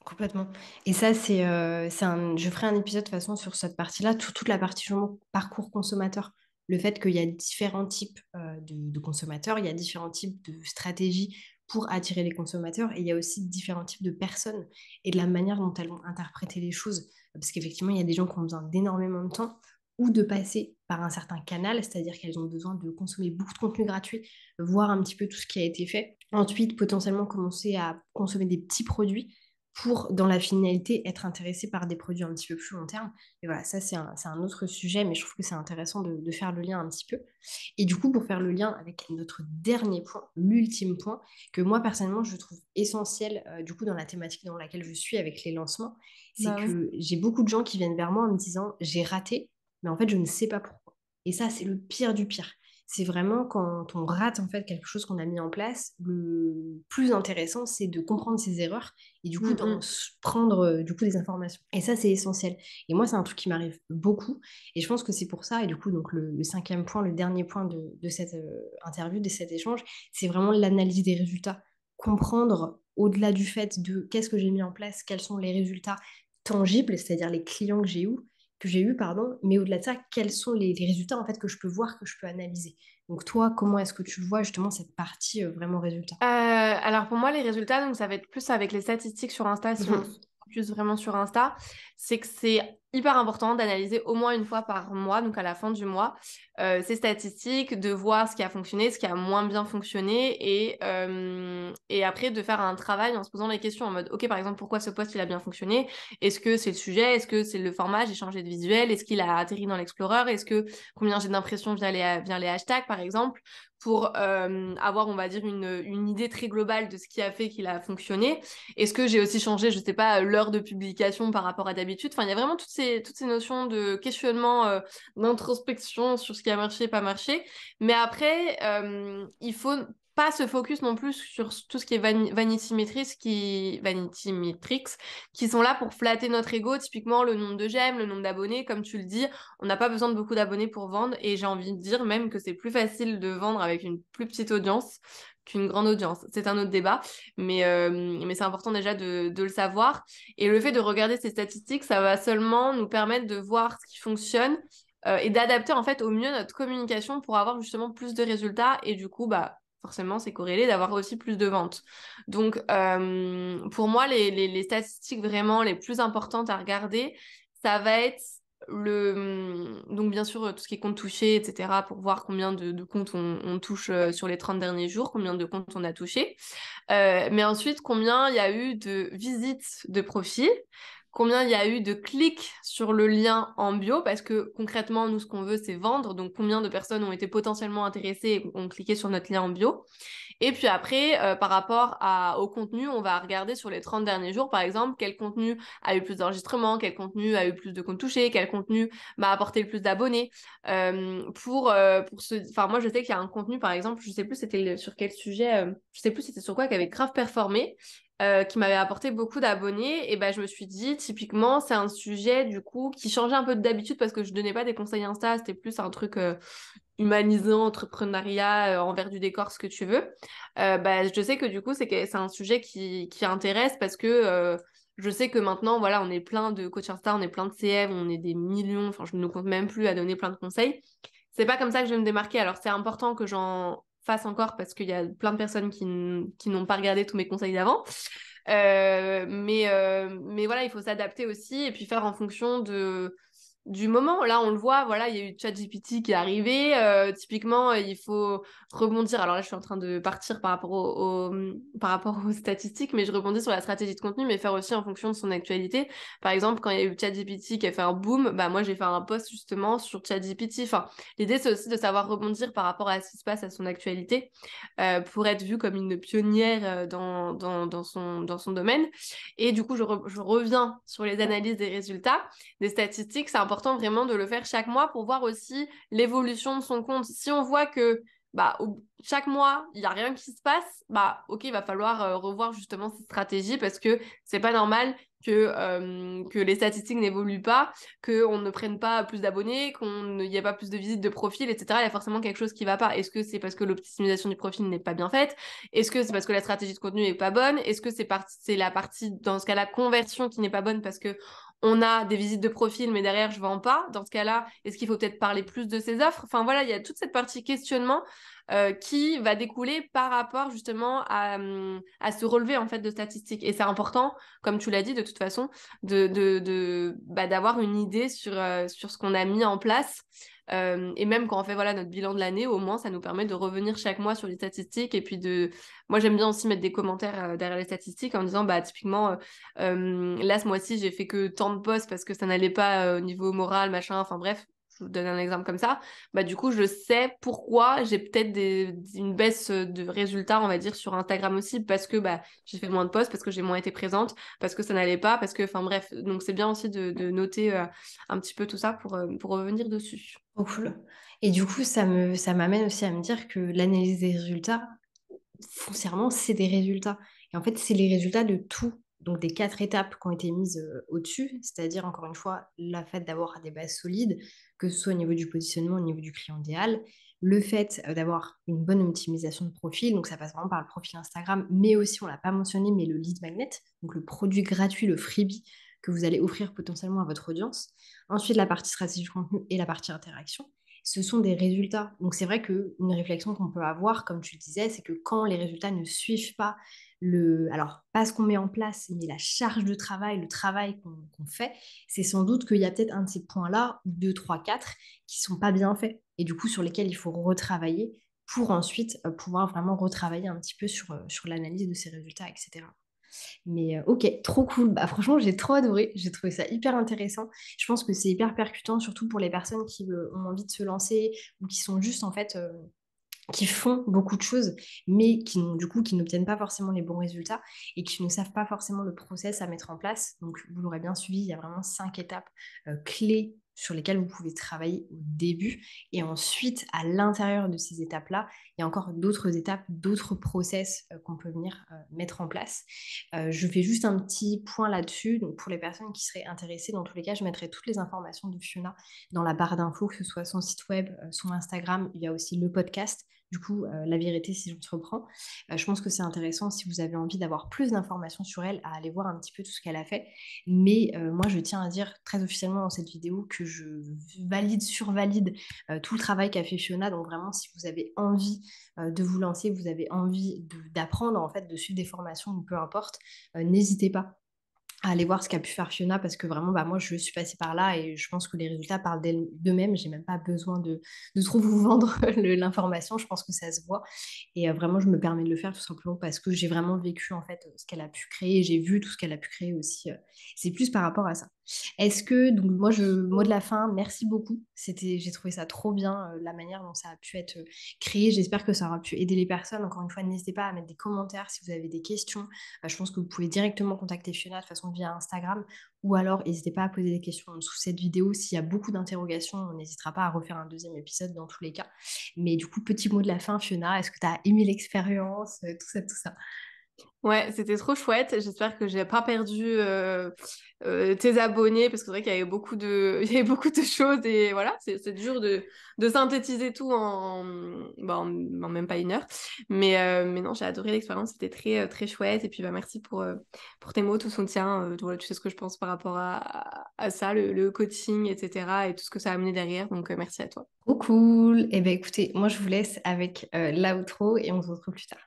Complètement. Et ça, je ferai un épisode de toute façon sur cette partie-là, toute la partie justement parcours consommateur. Le fait qu'il y a différents types de consommateurs, il y a différents types de stratégies pour attirer les consommateurs, et il y a aussi différents types de personnes et de la manière dont elles vont interpréter les choses. Parce qu'effectivement, il y a des gens qui ont besoin d'énormément de temps ou de passer par un certain canal, c'est-à-dire qu'elles ont besoin de consommer beaucoup de contenu gratuit, voir un petit peu tout ce qui a été fait. Ensuite, potentiellement commencer à consommer des petits produits pour, dans la finalité, être intéressé par des produits un petit peu plus long terme. Et voilà, ça, c'est un autre sujet, mais je trouve que c'est intéressant de faire le lien un petit peu. Et du coup, pour faire le lien avec notre dernier point, l'ultime point, que moi, personnellement, je trouve essentiel, du coup, dans la thématique dans laquelle je suis avec les lancements, c'est Bah oui. que j'ai beaucoup de gens qui viennent vers moi en me disant, j'ai raté, mais en fait, je ne sais pas pourquoi. Et ça, c'est le pire du pire. C'est vraiment quand on rate en fait quelque chose qu'on a mis en place, le plus intéressant, c'est de comprendre ses erreurs et du coup Mm, d'en mm. prendre du coup des informations. Et ça, c'est essentiel. Et moi, c'est un truc qui m'arrive beaucoup. Et je pense que c'est pour ça, et du coup, donc le cinquième point, le dernier point de cette interview, de cet échange, c'est vraiment l'analyse des résultats. Comprendre au-delà du fait de qu'est-ce que j'ai mis en place, quels sont les résultats tangibles, c'est-à-dire les clients que j'ai eu, pardon, mais au-delà de ça, quels sont les résultats en fait que je peux voir, que je peux analyser. Donc toi, comment est-ce que tu le vois justement cette partie vraiment résultat? Alors pour moi, les résultats, donc ça va être plus avec les statistiques sur Insta, si on se Mhm. focus vraiment sur Insta, c'est que c'est hyper important d'analyser au moins une fois par mois, donc à la fin du mois, ces statistiques, de voir ce qui a fonctionné, ce qui a moins bien fonctionné, et après de faire un travail en se posant les questions en mode, ok, par exemple, pourquoi ce post il a bien fonctionné? Est-ce que c'est le sujet? Est-ce que c'est le format? J'ai changé de visuel? Est-ce qu'il a atterri dans l'Explorer? Est-ce que combien j'ai d'impressions via les hashtags, par exemple? Pour avoir, on va dire, une idée très globale de ce qui a fait qu'il a fonctionné. Est-ce que j'ai aussi changé, je sais pas, l'heure de publication par rapport à d'habitude? Enfin, il y a vraiment toutes ces notions de questionnement, d'introspection sur ce qui a marché, pas marché. Mais après, il faut pas se focus non plus sur tout ce qui est vanity metrics, qui sont là pour flatter notre ego, typiquement le nombre de j'aime, le nombre d'abonnés, comme tu le dis, on n'a pas besoin de beaucoup d'abonnés pour vendre et j'ai envie de dire même que c'est plus facile de vendre avec une plus petite audience qu'une grande audience. C'est un autre débat, mais c'est important déjà de le savoir. Et le fait de regarder ces statistiques, ça va seulement nous permettre de voir ce qui fonctionne et d'adapter en fait au mieux notre communication pour avoir justement plus de résultats et du coup, bah, forcément, c'est corrélé d'avoir aussi plus de ventes. Donc, pour moi, les statistiques vraiment les plus importantes à regarder, ça va être donc bien sûr tout ce qui est compte touché, etc. pour voir combien de comptes on touche sur les 30 derniers jours, combien de comptes on a touché. Mais ensuite, combien il y a eu de visites de profil, combien il y a eu de clics sur le lien en bio, parce que concrètement, nous, ce qu'on veut, c'est vendre. Donc, combien de personnes ont été potentiellement intéressées et ont cliqué sur notre lien en bio. Et puis après, par rapport au contenu, on va regarder sur les 30 derniers jours, par exemple, quel contenu a eu plus d'enregistrements, quel contenu a eu plus de comptes touchés, quel contenu m'a apporté le plus d'abonnés. Enfin, moi, je sais qu'il y a un contenu, par exemple, je sais plus c'était sur quel sujet, je sais plus c'était sur quoi, qui avait grave performé. Qui m'avait apporté beaucoup d'abonnés et ben je me suis dit typiquement c'est un sujet du coup qui changeait un peu d'habitude parce que je donnais pas des conseils Insta, c'était plus un truc humanisant, entrepreneuriat, envers du décor, ce que tu veux. Bah, je sais que du coup, c'est un sujet qui intéresse parce que je sais que maintenant, voilà, on est plein de coachs Insta, on est plein de CM, on est des millions, enfin, je ne compte même plus à donner plein de conseils. C'est pas comme ça que je vais me démarquer. Alors, c'est important que j'en fasse encore parce qu'il y a plein de personnes qui n'ont pas regardé tous mes conseils d'avant. Mais voilà, il faut s'adapter aussi et puis faire en fonction du moment. Là, on le voit, voilà, il y a eu ChatGPT qui est arrivé. Typiquement, il faut rebondir. Alors là, je suis en train de partir par rapport aux statistiques, mais je rebondis sur la stratégie de contenu, mais faire aussi en fonction de son actualité. Par exemple, quand il y a eu ChatGPT qui a fait un boom, bah moi, j'ai fait un post justement sur ChatGPT. Enfin, l'idée, c'est aussi de savoir rebondir par rapport à ce qui se passe à son actualité, pour être vue comme une pionnière dans son domaine. Et du coup, je reviens sur les analyses des résultats des statistiques, c'est important vraiment de le faire chaque mois pour voir aussi l'évolution de son compte. Si on voit que chaque mois, il n'y a rien qui se passe, bah ok, il va falloir revoir justement cette stratégie parce que c'est pas normal que les statistiques n'évoluent pas, qu'on ne prenne pas plus d'abonnés, qu'il n'y ait pas plus de visites de profil, etc. Il y a forcément quelque chose qui va pas. Est-ce que c'est parce que l'optimisation du profil n'est pas bien faite? Est-ce que c'est parce que la stratégie de contenu n'est pas bonne? Est-ce que c'est la partie, dans ce cas-là, conversion qui n'est pas bonne parce que on a des visites de profil, mais derrière, je vends pas. Dans ce cas-là, est-ce qu'il faut peut-être parler plus de ses offres? Enfin, voilà, il y a toute cette partie questionnement qui va découler par rapport justement à se relever en fait de statistiques. Et c'est important, comme tu l'as dit de toute façon, d'avoir une idée sur ce qu'on a mis en place. Et même quand on fait voilà, notre bilan de l'année, au moins ça nous permet de revenir chaque mois sur les statistiques et puis moi j'aime bien aussi mettre des commentaires derrière les statistiques en disant bah typiquement là ce mois-ci j'ai fait que tant de posts parce que ça n'allait pas au niveau moral machin, enfin bref, je vous donne un exemple comme ça, bah du coup je sais pourquoi j'ai peut-être une baisse de résultats on va dire sur Instagram aussi parce que bah j'ai fait moins de posts, parce que j'ai moins été présente, parce que ça n'allait pas, parce que enfin bref, donc c'est bien aussi de noter un petit peu tout ça pour revenir dessus. Trop cool. Et du coup, ça m'amène aussi à me dire que l'analyse des résultats, foncièrement, c'est des résultats. Et en fait, c'est les résultats de tout. Donc, des 4 étapes qui ont été mises au-dessus, c'est-à-dire, encore une fois, la fait d'avoir des bases solides, que ce soit au niveau du positionnement, au niveau du client idéal, le fait d'avoir une bonne optimisation de profil, donc ça passe vraiment par le profil Instagram, mais aussi, on ne l'a pas mentionné, mais le lead magnet, donc le produit gratuit, le freebie que vous allez offrir potentiellement à votre audience. Ensuite, la partie stratégie de contenu et la partie interaction, ce sont des résultats. Donc c'est vrai qu'une réflexion qu'on peut avoir, comme tu le disais, c'est que quand les résultats ne suivent pas alors pas ce qu'on met en place, mais la charge de travail, le travail qu'on fait, c'est sans doute qu'il y a peut-être un de ces points-là, ou deux, trois, quatre, qui sont pas bien faits, et du coup sur lesquels il faut retravailler pour ensuite pouvoir vraiment retravailler un petit peu sur l'analyse de ces résultats, etc. Mais ok, trop cool. Bah, franchement, j'ai trop adoré. J'ai trouvé ça hyper intéressant. Je pense que c'est hyper percutant, surtout pour les personnes qui ont envie de se lancer ou qui sont juste en fait qui font beaucoup de choses, mais du coup, qui n'obtiennent pas forcément les bons résultats et qui ne savent pas forcément le process à mettre en place. Donc, vous l'aurez bien suivi, il y a vraiment 5 étapes clés sur lesquelles vous pouvez travailler au début. Et ensuite, à l'intérieur de ces étapes-là, il y a encore d'autres étapes, d'autres process qu'on peut venir mettre en place. Je fais juste un petit point là-dessus. Donc, pour les personnes qui seraient intéressées, dans tous les cas, je mettrai toutes les informations de Fiona dans la barre d'infos, que ce soit son site web, son Instagram. Il y a aussi le podcast. Du coup, la vérité, si je te reprends, je pense que c'est intéressant si vous avez envie d'avoir plus d'informations sur elle, à aller voir un petit peu tout ce qu'elle a fait. Mais moi, je tiens à dire très officiellement dans cette vidéo que je valide, survalide tout le travail qu'a fait Fiona. Donc vraiment, si vous avez envie de vous lancer, vous avez envie d'apprendre, en fait, de suivre des formations ou peu importe, n'hésitez pas à aller voir ce qu'a pu faire Fiona parce que vraiment, bah, moi, je suis passée par là et je pense que les résultats parlent d'eux-mêmes. J'ai même pas besoin de trop vous vendre l'information. Je pense que ça se voit. Et vraiment, je me permets de le faire tout simplement parce que j'ai vraiment vécu en fait ce qu'elle a pu créer. J'ai vu tout ce qu'elle a pu créer aussi. C'est plus par rapport à ça. Est-ce que, donc moi, mot de la fin, merci beaucoup. J'ai trouvé ça trop bien, la manière dont ça a pu être créé. J'espère que ça aura pu aider les personnes. Encore une fois, n'hésitez pas à mettre des commentaires si vous avez des questions. Je pense que vous pouvez directement contacter Fiona de façon via Instagram ou alors n'hésitez pas à poser des questions sous cette vidéo. S'il y a beaucoup d'interrogations, on n'hésitera pas à refaire un deuxième épisode dans tous les cas. Mais du coup, petit mot de la fin, Fiona, est-ce que tu as aimé l'expérience, tout ça, tout ça? Ouais, c'était trop chouette. J'espère que j'ai pas perdu tes abonnés parce que c'est vrai qu'il y avait il y avait beaucoup de choses et voilà, c'est dur de synthétiser tout en même pas 1 heure. Mais non, j'ai adoré l'expérience. C'était très chouette. Et puis bah merci pour tes mots, tout soutien. Voilà, tu sais ce que je pense par rapport à ça, le coaching, etc. et tout ce que ça a amené derrière. Donc merci à toi. Trop cool. Eh bien, écoutez, moi, je vous laisse avec l'outro et on se retrouve plus tard.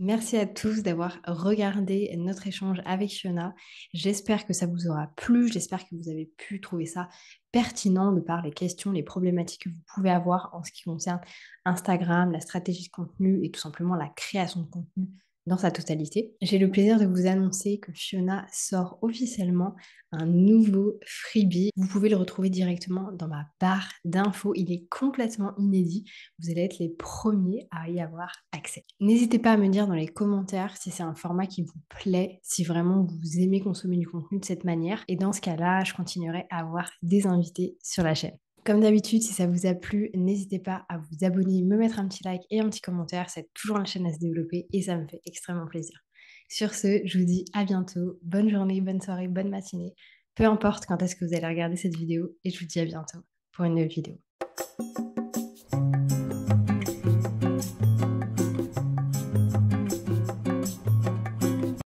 Merci à tous d'avoir regardé notre échange avec Fiona. J'espère que ça vous aura plu. J'espère que vous avez pu trouver ça pertinent de par les questions, les problématiques que vous pouvez avoir en ce qui concerne Instagram, la stratégie de contenu et tout simplement la création de contenu dans sa totalité. J'ai le plaisir de vous annoncer que Fiona sort officiellement un nouveau freebie. Vous pouvez le retrouver directement dans ma barre d'infos. Il est complètement inédit. Vous allez être les premiers à y avoir accès. N'hésitez pas à me dire dans les commentaires si c'est un format qui vous plaît, si vraiment vous aimez consommer du contenu de cette manière. Et dans ce cas-là, je continuerai à avoir des invités sur la chaîne. Comme d'habitude, si ça vous a plu, n'hésitez pas à vous abonner, me mettre un petit like et un petit commentaire. Ça aide toujours la chaîne à se développer et ça me fait extrêmement plaisir. Sur ce, je vous dis à bientôt. Bonne journée, bonne soirée, bonne matinée. Peu importe quand est-ce que vous allez regarder cette vidéo et je vous dis à bientôt pour une nouvelle vidéo.